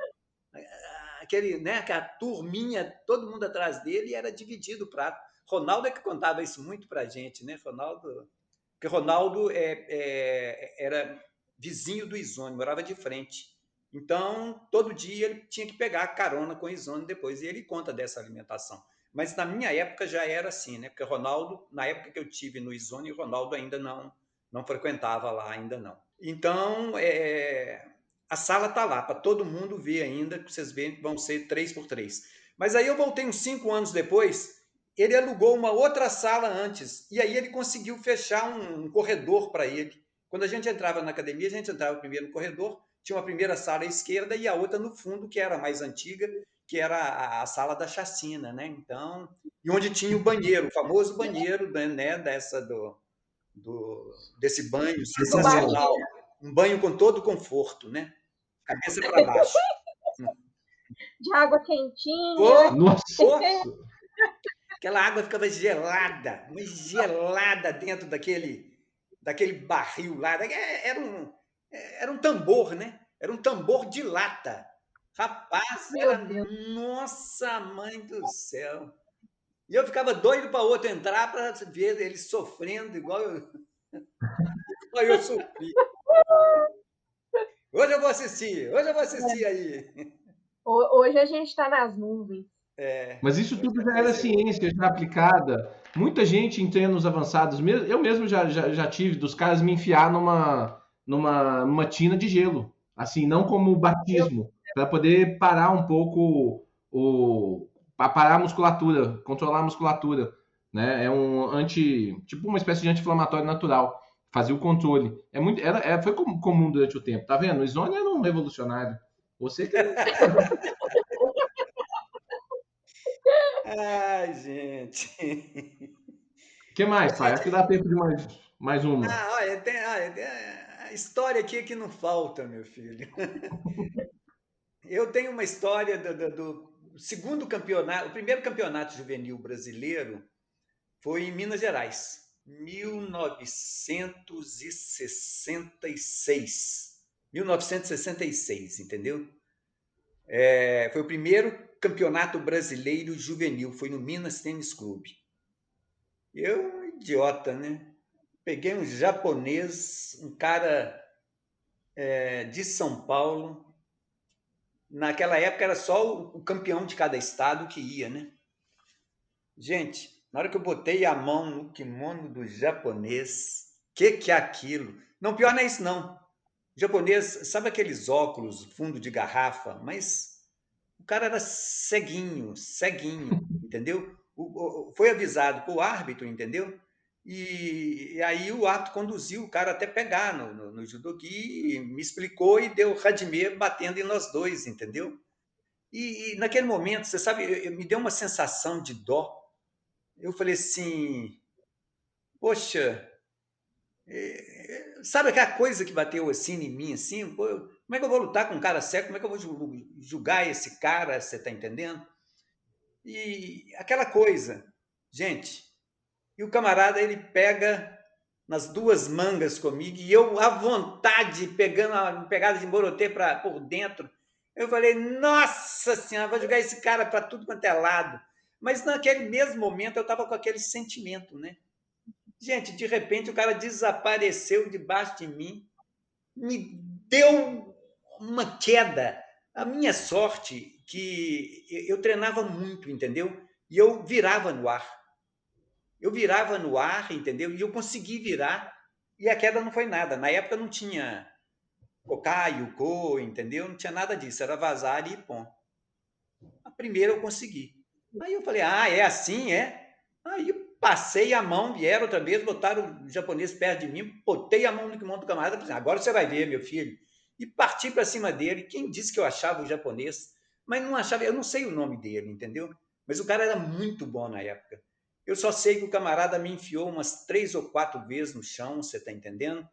Aquela turminha, todo mundo atrás dele, e era dividido o prato. Ronaldo é que contava isso muito para a gente, né? Porque Ronaldo era vizinho do Izone, morava de frente. Então, todo dia ele tinha que pegar carona com o Izone depois, e ele conta dessa alimentação. Mas na minha época já era assim, né? Porque Ronaldo, na época que eu tive no Izone, Ronaldo ainda não frequentava lá, ainda não. Então, a sala está lá, para todo mundo ver ainda, que vocês veem que vão ser 3x3. Mas aí eu voltei uns 5 anos depois, ele alugou uma outra sala antes, e aí ele conseguiu fechar um corredor para ele. Quando a gente entrava na academia, a gente entrava primeiro no corredor, tinha uma primeira sala à esquerda e a outra no fundo, que era a mais antiga, que era a sala da chacina, né? Então, e onde tinha o banheiro, o famoso banheiro, né, desse banho sensacional, um banho com todo conforto, né? Cabeça para baixo. De água quentinha. Nossa! Aquela água ficava gelada, mas gelada dentro daquele barril lá. Era um tambor, né? Era um tambor de lata. Rapaz, nossa mãe do céu. E eu ficava doido para outro entrar para ver ele sofrendo igual eu sofri. Hoje eu vou assistir aí. Hoje a gente está nas nuvens. Mas isso tudo já era ciência, já aplicada. Muita gente em treinos avançados, eu mesmo já tive dos caras me enfiar numa tina de gelo, assim, não como batismo, para poder parar um pouco para parar a musculatura, controlar a musculatura, né? Tipo uma espécie de anti-inflamatório natural. Fazia o controle. Foi comum durante o tempo, tá vendo? O Izone era um revolucionário. Você que Ai, gente. O que mais, pai? Acho que dá tempo de mais uma. Olha, a história aqui é que não falta, meu filho. Eu tenho uma história do segundo campeonato, o primeiro campeonato juvenil brasileiro foi em Minas Gerais, 1966. 1966, entendeu? Foi o primeiro campeonato brasileiro juvenil, foi no Minas Tênis Clube. Eu, idiota, né? Peguei um japonês, um cara de São Paulo. Naquela época era só o campeão de cada estado que ia, né? Gente, na hora que eu botei a mão no kimono do japonês, que é aquilo? Não, pior não é isso, não. O japonês, sabe aqueles óculos fundo de garrafa? Mas o cara era ceguinho, entendeu? Foi avisado por árbitro, entendeu? E aí o árbitro conduziu o cara até pegar no judogi, me explicou e deu Hadime batendo em nós dois, entendeu? E naquele momento, você sabe, me deu uma sensação de dó. Eu falei assim, poxa, sabe aquela coisa que bateu assim em mim, assim? Pô, como é que eu vou lutar com um cara cego? Como é que eu vou julgar esse cara, você está entendendo? E aquela coisa, gente, e o camarada, ele pega nas duas mangas comigo, e eu, à vontade, pegando uma pegada de Morotê por dentro, eu falei, nossa senhora, vou jogar esse cara para tudo quanto é lado. Mas naquele mesmo momento eu estava com aquele sentimento, né? Gente, de repente o cara desapareceu debaixo de mim, me deu uma queda. A minha sorte que eu treinava muito, entendeu? E eu virava no ar. Entendeu? E eu consegui virar e a queda não foi nada. Na época não tinha Kokai, Yuko, entendeu? Não tinha nada disso, era vazar e pom. A primeira eu consegui. Aí eu falei, é assim, é? Aí eu passei a mão, vieram outra vez, botaram o japonês perto de mim, botei a mão no kimono do camarada, falei, agora você vai ver, meu filho. E parti para cima dele. Quem disse que eu achava o japonês? mas não achava, eu não sei o nome dele, entendeu? Mas o cara era muito bom na época. Eu só sei que o camarada me enfiou umas 3 ou 4 vezes no chão, você está entendendo?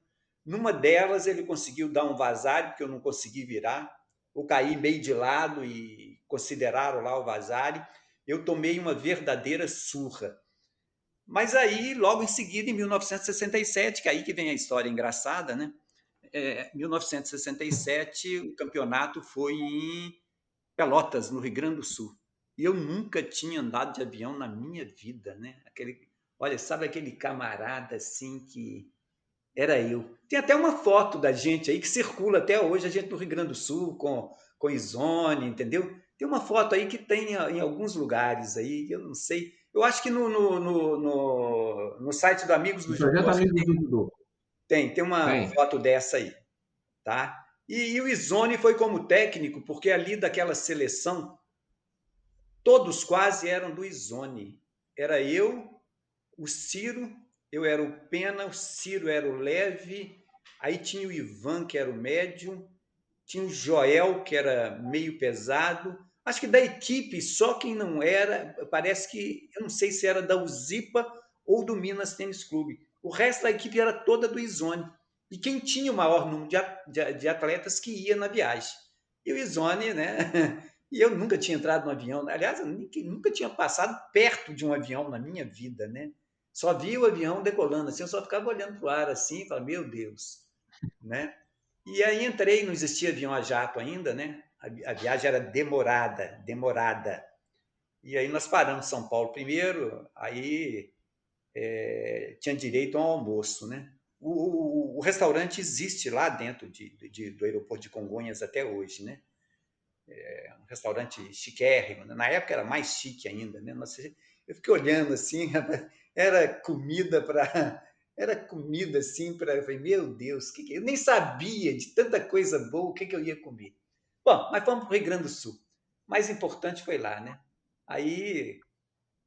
Numa delas ele conseguiu dar um vazário, porque eu não consegui virar. Eu caí meio de lado e consideraram lá o vazário. Eu tomei uma verdadeira surra. Mas aí, logo em seguida, em 1967, que é aí que vem a história engraçada, né? 1967, o campeonato foi em Pelotas, no Rio Grande do Sul. E eu nunca tinha andado de avião na minha vida, né? Olha, sabe aquele camarada assim que era eu. Tem até uma foto da gente aí que circula até hoje, a gente no Rio Grande do Sul, com Izone, entendeu? Tem uma foto aí que tem em alguns lugares aí, eu não sei. Eu acho que no site do Amigos do O Judô, projeto acho que Amigos do Judô. tem uma Tem. foto dessa aí, tá? E o Izone foi como técnico, porque ali daquela seleção, todos quase eram do Izone. Era eu, o Ciro, eu era o Pena, o Ciro era o leve, aí tinha o Ivan, que era o médio, tinha o Joel, que era meio pesado. Acho que da equipe, só quem não era, parece que, eu não sei se era da Uzipa ou do Minas Tênis Clube. O resto da equipe era toda do Izone. E quem tinha o maior número de atletas que ia na viagem. E o Izone, né? E eu nunca tinha entrado no avião. Aliás, eu nunca tinha passado perto de um avião na minha vida, né? Só via o avião decolando assim, eu só ficava olhando para o ar assim e falava, meu Deus, né? E aí entrei, não existia avião a jato ainda, né? A viagem era demorada. E aí nós paramos em São Paulo primeiro, aí tinha direito a um almoço, né? O restaurante existe lá dentro do aeroporto de Congonhas até hoje, né? É um restaurante chiquérrimo, né? Na época era mais chique ainda, né? Eu fiquei olhando assim, era comida para... Era comida assim para... Eu falei, meu Deus, eu nem sabia de tanta coisa boa o que eu ia comer. Bom, mas fomos para o Rio Grande do Sul. O mais importante foi lá, né? Aí,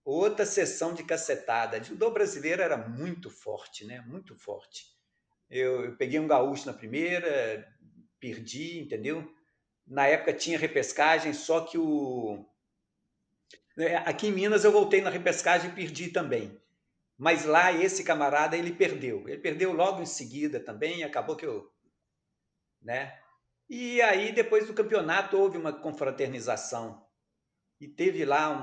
outra sessão de cacetada. O judô brasileiro era muito forte, né? Muito forte. Eu peguei um gaúcho na primeira, perdi, entendeu? Na época tinha repescagem, só que aqui em Minas eu voltei na repescagem e perdi também. Mas lá esse camarada ele perdeu. Ele perdeu logo em seguida também, acabou que eu, né? E aí depois do campeonato houve uma confraternização e teve lá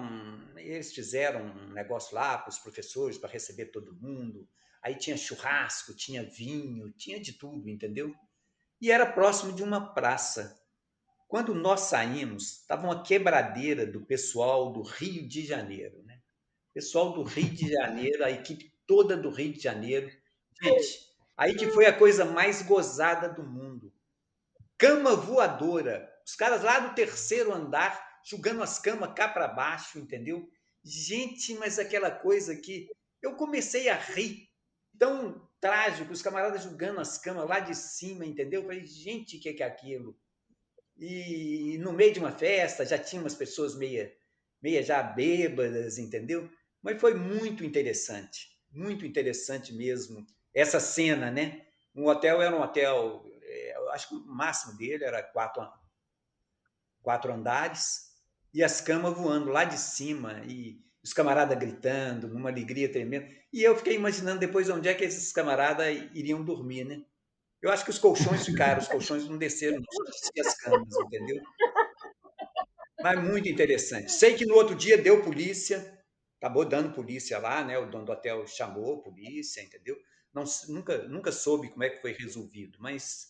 eles fizeram um negócio lá para os professores para receber todo mundo. Aí tinha churrasco, tinha vinho, tinha de tudo, entendeu? E era próximo de uma praça. Quando nós saímos, estava uma quebradeira do pessoal do Rio de Janeiro, né? Pessoal do Rio de Janeiro, a equipe toda do Rio de Janeiro. Gente, aí que foi a coisa mais gozada do mundo. Cama voadora. Os caras lá do terceiro andar, jogando as camas cá para baixo, entendeu? Gente, mas aquela coisa que eu comecei a rir. Tão trágico, os camaradas jogando as camas lá de cima, entendeu? Eu falei, gente, o que é aquilo? E no meio de uma festa já tinha umas pessoas meia já bêbadas, entendeu? Mas foi muito interessante mesmo essa cena, né? Um hotel era um hotel, eu acho que o máximo dele era 4 andares e as camas voando lá de cima e os camaradas gritando, numa alegria tremenda. E eu fiquei imaginando depois onde é que esses camaradas iriam dormir, né? Eu acho que os colchões ficaram, os colchões não desceram, não, só descia as camas, entendeu? Mas muito interessante. Sei que no outro dia deu polícia, acabou dando polícia lá, né? O dono do hotel chamou a polícia, entendeu? Não, nunca soube como é que foi resolvido, mas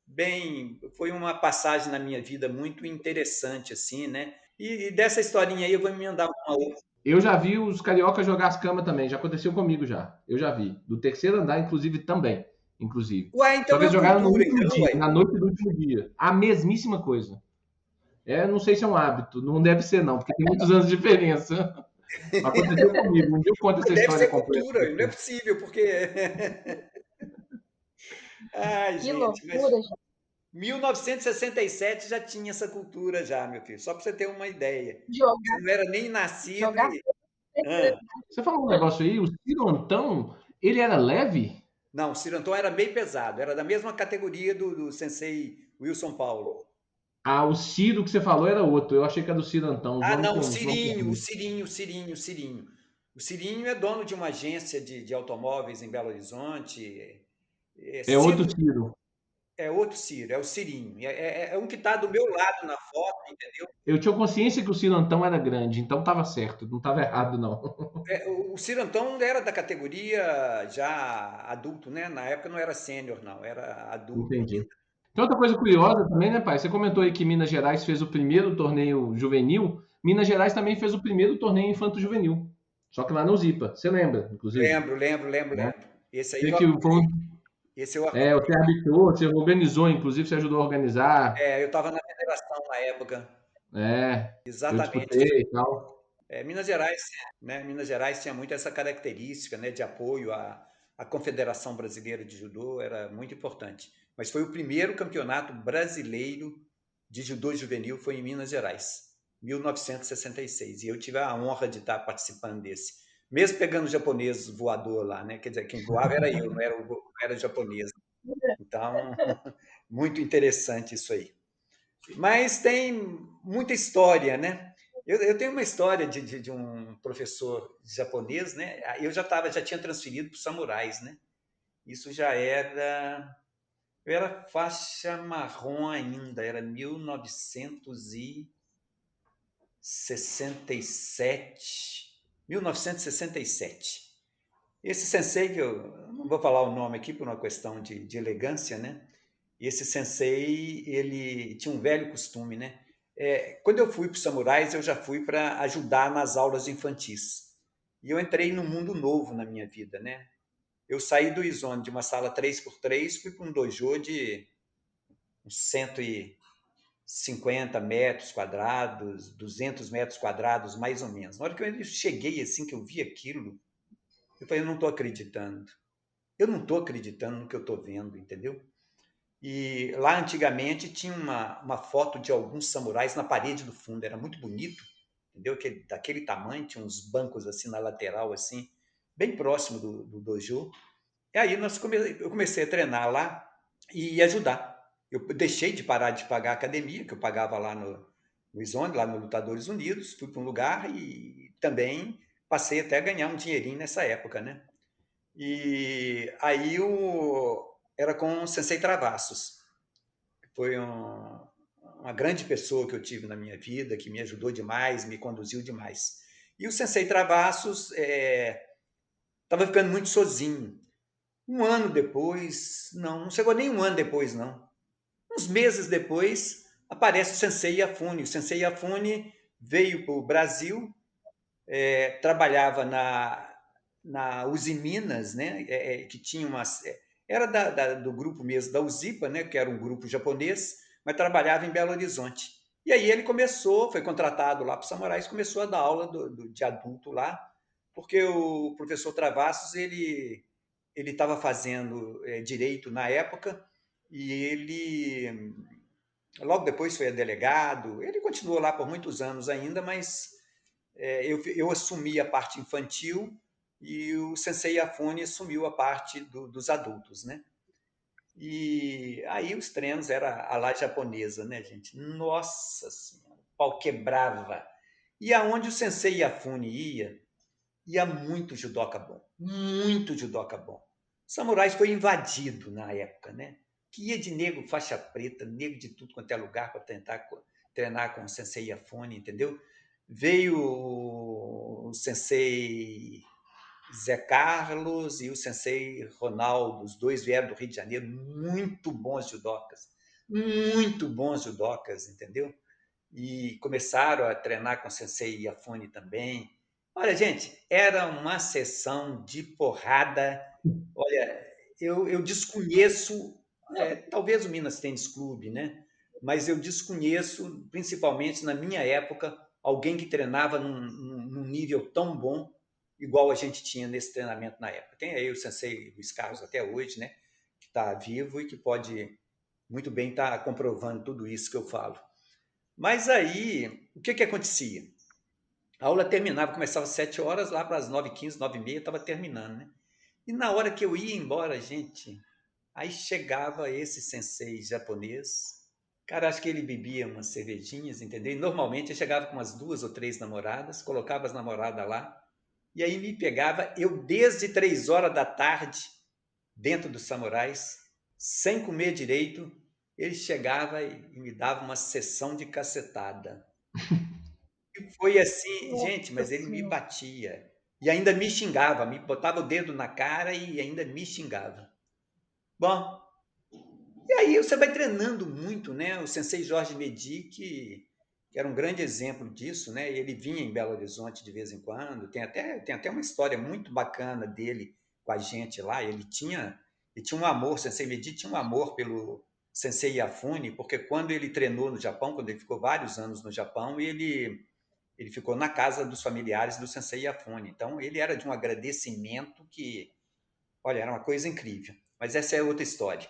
bem, foi uma passagem na minha vida muito interessante, assim, né? E dessa historinha aí eu vou me mandar uma outra. Eu já vi os cariocas jogar as camas também, já aconteceu comigo já. Eu já vi. Do terceiro andar, inclusive, também. Inclusive. Ué, Só então que é eles jogaram no cultura, último então, dia, ué. na noite do último dia. A mesmíssima coisa. Não sei se é um hábito, não deve ser não, porque tem muitos anos de diferença. Aconteceu comigo, um dia eu conto essa Deve história ser completa. cultura, não é possível, porque... Ai, Que gente, mas loucura, gente. 1967 já tinha essa cultura já, meu filho, só para você ter uma ideia. Jogar, Eu não era nem nascido jogar e... fora. Você falou um negócio aí, o Ciro Antão, ele era leve? Não, o Ciro Antônio era meio pesado, era da mesma categoria do sensei Wilson Paulo. Ah, o Ciro que você falou era outro. Eu achei que era do Cirantão. Ah, não, o João Cirinho, o Correia. Cirinho, o Cirinho, o Cirinho. O Cirinho é dono de uma agência de automóveis em Belo Horizonte. É outro Ciro Ciro. é outro Ciro, é o Cirinho. É um que está do meu lado na foto, entendeu? Eu tinha consciência que o Cirantão era grande, então estava certo, não estava errado, não. O Cirantão era da categoria já adulto, né? Na época não era sênior, não, era adulto Entendi. ainda. Tem outra coisa curiosa também, né, pai? Você comentou aí que Minas Gerais fez o primeiro torneio juvenil. Minas Gerais também fez o primeiro torneio infanto-juvenil. Só que lá no Zipa. Você lembra, inclusive? Lembro. Né? Esse aí Você eu que foi arbitrei. um, Esse eu você arbitrei. arbitrou, você organizou, inclusive você ajudou a organizar. Eu estava na federação na época. Eu Exatamente. disputei e tal. Minas Gerais, né? Minas Gerais tinha muito essa característica, né, de apoio à Confederação Brasileira de Judô, era muito importante. Mas foi o primeiro campeonato brasileiro de judô juvenil, foi em Minas Gerais, 1966. E eu tive a honra de estar participando desse. Mesmo pegando o japonês voador lá, né? Quer dizer, quem voava era eu, não era japonês. Então, muito interessante isso aí. Mas tem muita história, né? Eu tenho uma história de um professor japonês, né? Eu já tinha transferido para os samurais, né? Isso já era. Eu era faixa marrom ainda, era 1967. 1967. Esse sensei, que eu não vou falar o nome aqui por uma questão de elegância, né? E esse sensei, ele tinha um velho costume, né? Quando eu fui para os samurais, eu já fui para ajudar nas aulas infantis. E eu entrei num mundo novo na minha vida, né? Eu saí do Izone, de uma sala 3x3, fui para um dojo de uns 150 metros quadrados, 200 metros quadrados, mais ou menos. Na hora que eu cheguei, assim, que eu vi aquilo, eu falei, eu não estou acreditando. Eu não estou acreditando no que eu estou vendo, entendeu? E lá antigamente tinha uma foto de alguns samurais na parede do fundo, era muito bonito, entendeu? Daquele tamanho, tinha uns bancos assim na lateral, assim, bem próximo do dojo. E aí eu comecei a treinar lá e ajudar. Eu deixei de parar de pagar a academia, que eu pagava lá no Izone, lá no Lutadores Unidos, fui para um lugar e também passei até a ganhar um dinheirinho nessa época, né? E aí era com o Sensei Travassos. Foi uma grande pessoa que eu tive na minha vida, que me ajudou demais, me conduziu demais. E o Sensei Travassos estava ficando muito sozinho. Um ano depois, não chegou nem um ano depois, não. Uns meses depois, aparece o Sensei Yafune. O Sensei Yafune veio para o Brasil, trabalhava na Uzi Minas, né? Que tinha umas. Era do grupo mesmo da Uzipa, né? Que era um grupo japonês, mas trabalhava em Belo Horizonte. E aí ele foi contratado lá para os Samurais, começou a dar aula de adulto lá, porque o professor Travassos ele estava fazendo direito na época e ele logo depois foi delegado. Ele continuou lá por muitos anos ainda, mas eu assumi a parte infantil e o Sensei Yafune assumiu a parte dos adultos, né? E aí os treinos era a lá japonesa, né, gente? Nossa Senhora, o pau quebrava. E aonde o Sensei Yafune ia muito judoca bom, muito judoca bom. Samurais foi invadido na época, né? Que ia de negro faixa preta, negro de tudo quanto é lugar para tentar treinar com o Sensei Yafune, entendeu? Veio o Sensei Zé Carlos e o Sensei Ronaldo, os dois vieram do Rio de Janeiro, muito bons judocas, entendeu? E começaram a treinar com o Sensei Yafune também. Olha, gente, era uma sessão de porrada. Olha, eu desconheço, talvez o Minas Tênis Clube, né? Mas eu desconheço, principalmente na minha época, alguém que treinava num nível tão bom, igual a gente tinha nesse treinamento na época. Tem aí o Sensei Luiz Carlos até hoje, né? Que está vivo e que pode muito bem estar comprovando tudo isso que eu falo. Mas aí, o que acontecia? A aula terminava, começava às 7 horas, lá para as 9h15, 9h30, estava terminando, né? E na hora que eu ia embora, gente, aí chegava esse sensei japonês, Cara, acho que ele bebia umas cervejinhas, entendeu? E normalmente eu chegava com umas 2 ou 3 namoradas, colocava as namoradas lá, e aí me pegava, eu desde 3 horas da tarde, dentro dos samurais, sem comer direito, ele chegava e me dava uma sessão de cacetada. E foi assim, gente, Nossa mas ele me Senhora. batia. E ainda me xingava, me botava o dedo na cara e ainda me xingava. Bom, e aí você vai treinando muito, né? O sensei Jorge Medi, que era um grande exemplo disso, né? Ele vinha em Belo Horizonte de vez em quando. Tem até uma história muito bacana dele com a gente lá. Ele tinha um amor, o sensei Medi tinha um amor pelo sensei Yafune, porque quando ele treinou no Japão, quando ele ficou vários anos no Japão, ele ficou na casa dos familiares do sensei Yafune. Então, ele era de um agradecimento que, olha, era uma coisa incrível. Mas essa é outra história.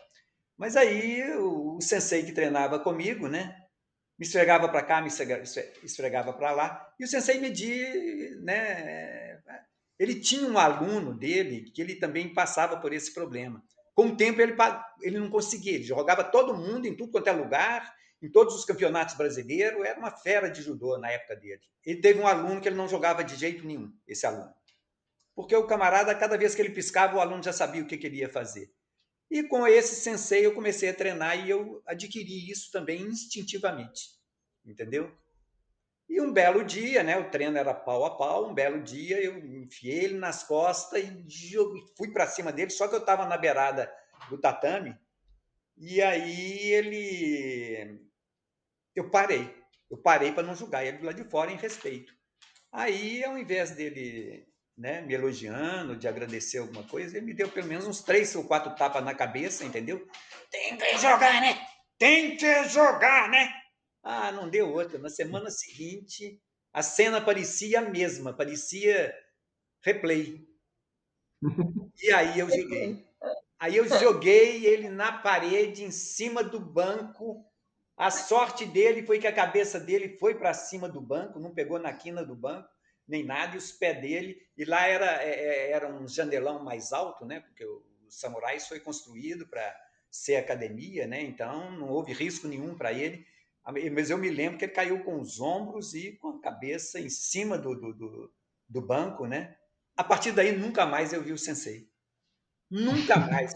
Mas aí o sensei que treinava comigo, né? Me esfregava para cá, me esfregava para lá. E o sensei Medi, né? Ele tinha um aluno dele que ele também passava por esse problema. Com o tempo ele não conseguia, ele jogava todo mundo em tudo quanto é lugar, em todos os campeonatos brasileiros, era uma fera de judô na época dele. Ele teve um aluno que ele não jogava de jeito nenhum, esse aluno. Porque o camarada, cada vez que ele piscava, o aluno já sabia o que ele ia fazer. E com esse sensei eu comecei a treinar e eu adquiri isso também instintivamente, entendeu? E um belo dia, né, o treino era pau a pau, um belo dia eu enfiei ele nas costas e fui para cima dele, só que eu estava na beirada do tatame, e aí eu parei para não julgar ele lá de fora em respeito. Aí, ao invés dele, né, me elogiando, de agradecer alguma coisa, ele me deu pelo menos uns 3 ou 4 tapas na cabeça, entendeu? Tem que jogar, né? Tem que jogar, né? Ah, não deu outra. Na semana seguinte, a cena parecia a mesma, parecia replay. E aí eu joguei. Aí eu joguei ele na parede, em cima do banco. A sorte dele foi que a cabeça dele foi para cima do banco, não pegou na quina do banco, nem nada, e os pés dele. E lá era um janelão mais alto, né? Porque o Samurais foi construído para ser academia, né? Então não houve risco nenhum para ele. Mas eu me lembro que ele caiu com os ombros e com a cabeça em cima do banco, né? A partir daí, nunca mais eu vi o sensei. Nunca mais.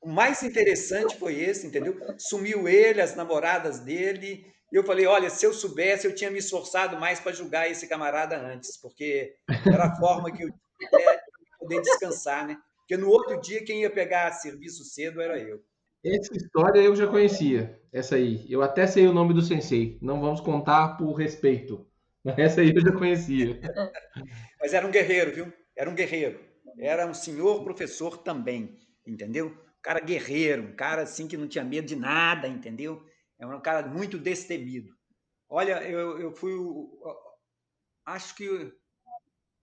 O mais interessante foi esse, entendeu? Sumiu ele, as namoradas dele. E eu falei: olha, se eu soubesse, eu tinha me esforçado mais para julgar esse camarada antes, porque era a forma que eu tinha de poder descansar, né? Porque no outro dia, quem ia pegar serviço cedo era eu. Essa história eu já conhecia, essa aí. Eu até sei o nome do sensei. Não vamos contar por respeito. Mas essa aí eu já conhecia. Mas era um guerreiro, viu? Era um guerreiro. Era um senhor professor também, entendeu? Um cara guerreiro, um cara assim que não tinha medo de nada, entendeu? Era um cara muito destemido. Olha, eu fui acho que,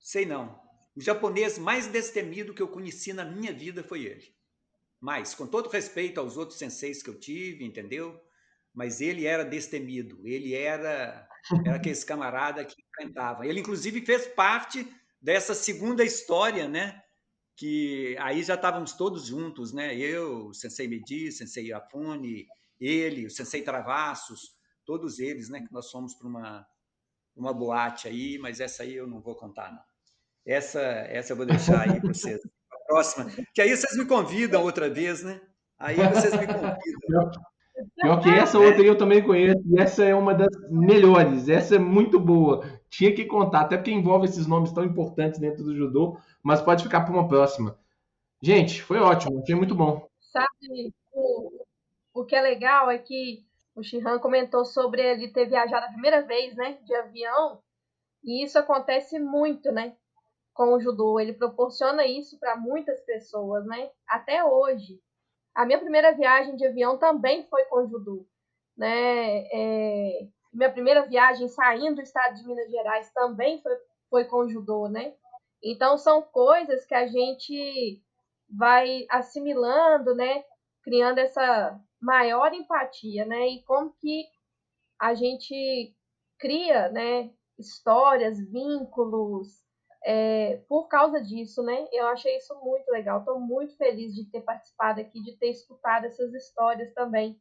sei não, o japonês mais destemido que eu conheci na minha vida foi ele. Mas, com todo respeito aos outros senseis que eu tive, entendeu? Mas ele era destemido, ele era aquele camarada que enfrentava. Ele, inclusive, fez parte dessa segunda história, né? Que aí já estávamos todos juntos, né? Eu, o Sensei Medi, o Sensei Yafune, ele, o Sensei Travassos, todos eles, né? Que nós fomos para uma boate aí, mas essa aí eu não vou contar, não. Essa eu vou deixar aí para vocês. A próxima, que aí vocês me convidam outra vez, né? Aí vocês me convidam, Pior que essa né? outra aí eu também conheço, e essa é uma das melhores, essa é muito boa. Tinha que contar, até porque envolve esses nomes tão importantes dentro do judô, mas pode ficar para uma próxima. Gente, foi ótimo, achei muito bom. Sabe, o que é legal é que o Shihan comentou sobre ele ter viajado a primeira vez, né, de avião, e isso acontece muito, né, com o judô. Ele proporciona isso para muitas pessoas, né, até hoje. A minha primeira viagem de avião também foi com judô, né? Minha primeira viagem saindo do estado de Minas Gerais também foi com judô, né? Então são coisas que a gente vai assimilando, né? Criando essa maior empatia, né? E como que a gente cria, né? Histórias, vínculos, por causa disso, né? Eu achei isso muito legal. Estou muito feliz de ter participado aqui, de ter escutado essas histórias também.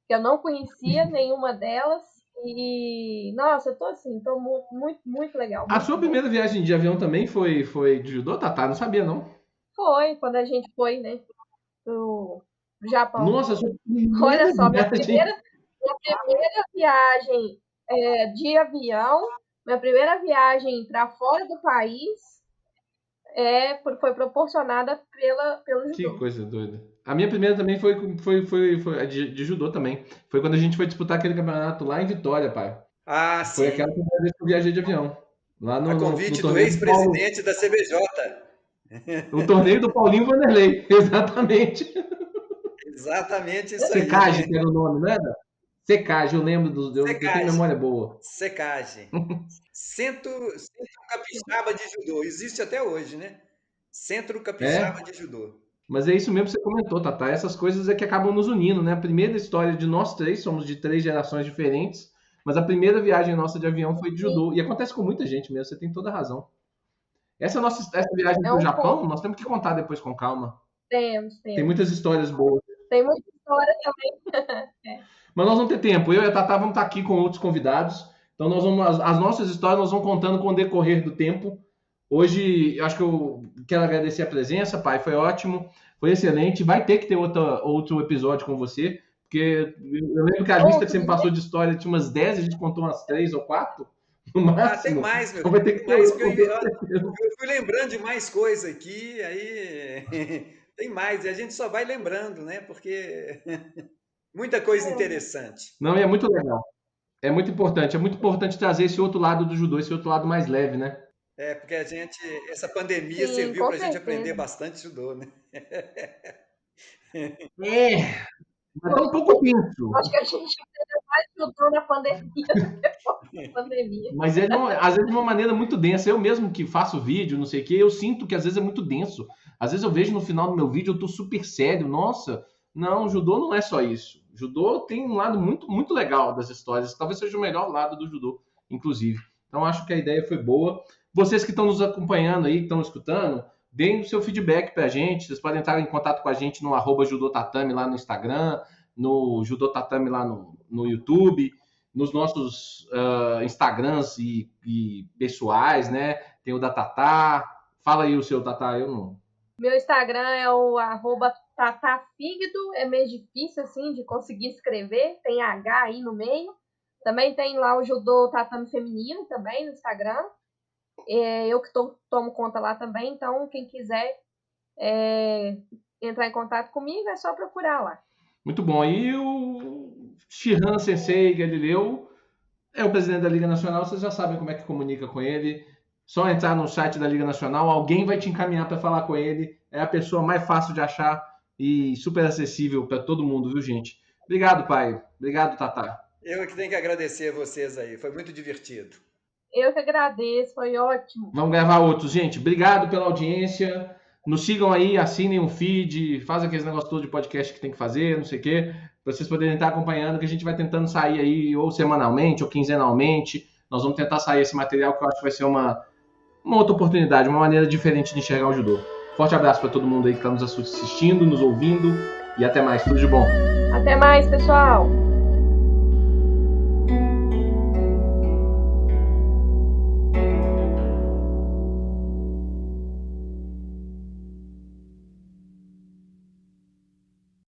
que eu não conhecia nenhuma delas. E, nossa, eu tô muito, muito, muito legal. A sua primeira viagem de avião também foi de judô, Tatá? Não sabia, não. Foi, quando a gente foi, né, pro Japão. Nossa, a sua Olha só, minha viagem. primeira viagem de avião, minha primeira viagem para fora do país foi proporcionada pelo Que judô. coisa doida. A minha primeira também foi a de judô também. Foi quando a gente foi disputar aquele campeonato lá em Vitória, pai. Ah, Foi sim. aquela primeira vez que eu viajei de avião. Lá no A convite do torneio do Paulo, ex-presidente da CBJ. o torneio do Paulinho Vanderlei, exatamente. Exatamente isso aí. Secagem, que era o nome, não era? Secagem, eu lembro eu tenho memória boa. Secagem. Centro Capixaba de Judô. Existe até hoje, né? Centro Capixaba de Judô. Mas é isso mesmo que você comentou, Tatá. Essas coisas é que acabam nos unindo, né? A primeira história de nós três, somos de 3 gerações diferentes, mas a primeira viagem nossa de avião foi de judô. E acontece com muita gente mesmo, você tem toda a razão. Essa viagem para o Japão, nós temos que contar depois com calma. Temos. Tem muitas histórias boas. Tem muita história também. Mas nós vamos ter tempo. Eu e a Tatá vamos estar aqui com outros convidados. Então as nossas histórias nós vamos contando com o decorrer do tempo. Hoje, eu acho que eu quero agradecer a presença, pai. Foi ótimo, foi excelente. Vai ter que ter outro episódio com você, porque eu lembro que a lista que você me passou de história tinha umas 10, a gente contou umas 3 ou 4 no máximo. Tem mais, meu. Então vai ter que ter mais, eu fui lembrando de mais coisa aqui, aí tem mais. E a gente só vai lembrando, né? Porque muita coisa interessante. Não, e é muito legal. É muito importante trazer esse outro lado do judô, esse outro lado mais leve, né? Porque essa pandemia serviu para a gente aprender bastante judô, né? Mas tá um pouco tenso. Acho que a gente aprendeu mais judô na pandemia do que fora da pandemia. Mas às vezes de uma maneira muito densa. Eu mesmo que faço vídeo, não sei o quê, eu sinto que às vezes é muito denso. Às vezes eu vejo no final do meu vídeo, eu tô super sério. Nossa, não, judô não é só isso. Judô tem um lado muito, muito legal das histórias. Talvez seja o melhor lado do judô, inclusive. Então acho que a ideia foi boa. Vocês que estão nos acompanhando aí, que estão escutando, deem o seu feedback pra gente. Vocês podem entrar em contato com a gente no @judotatame lá no Instagram, no Judotatame lá no YouTube, nos nossos Instagrams e pessoais, né? Tem o da Tatá. Fala aí o seu, Tatá, eu não... Meu Instagram é o @tatafígado, é meio difícil assim de conseguir escrever, tem H aí no meio. Também tem lá o Judô Tatame Feminino também no Instagram. Eu que tomo conta lá também, então quem quiser entrar em contato comigo é só procurar lá. Muito bom. E o Shihan Sensei Galileu é o presidente da Liga Nacional, vocês já sabem como é que comunica com ele. Só entrar no site da Liga Nacional, alguém vai te encaminhar para falar com ele. É a pessoa mais fácil de achar e super acessível para todo mundo, viu, gente? Obrigado, pai. Obrigado, Tatá. Eu que tenho que agradecer a vocês aí, foi muito divertido. Eu que agradeço, foi ótimo. Vamos gravar outros, gente. Obrigado pela audiência. Nos sigam aí, assinem um feed, fazem aqueles negócios todos de podcast que tem que fazer, não sei o quê, para vocês poderem estar acompanhando, que a gente vai tentando sair aí ou semanalmente ou quinzenalmente. Nós vamos tentar sair esse material que eu acho que vai ser uma outra oportunidade, uma maneira diferente de enxergar o judô. Forte abraço para todo mundo aí que está nos assistindo, nos ouvindo e até mais. Tudo de bom. Até mais, pessoal.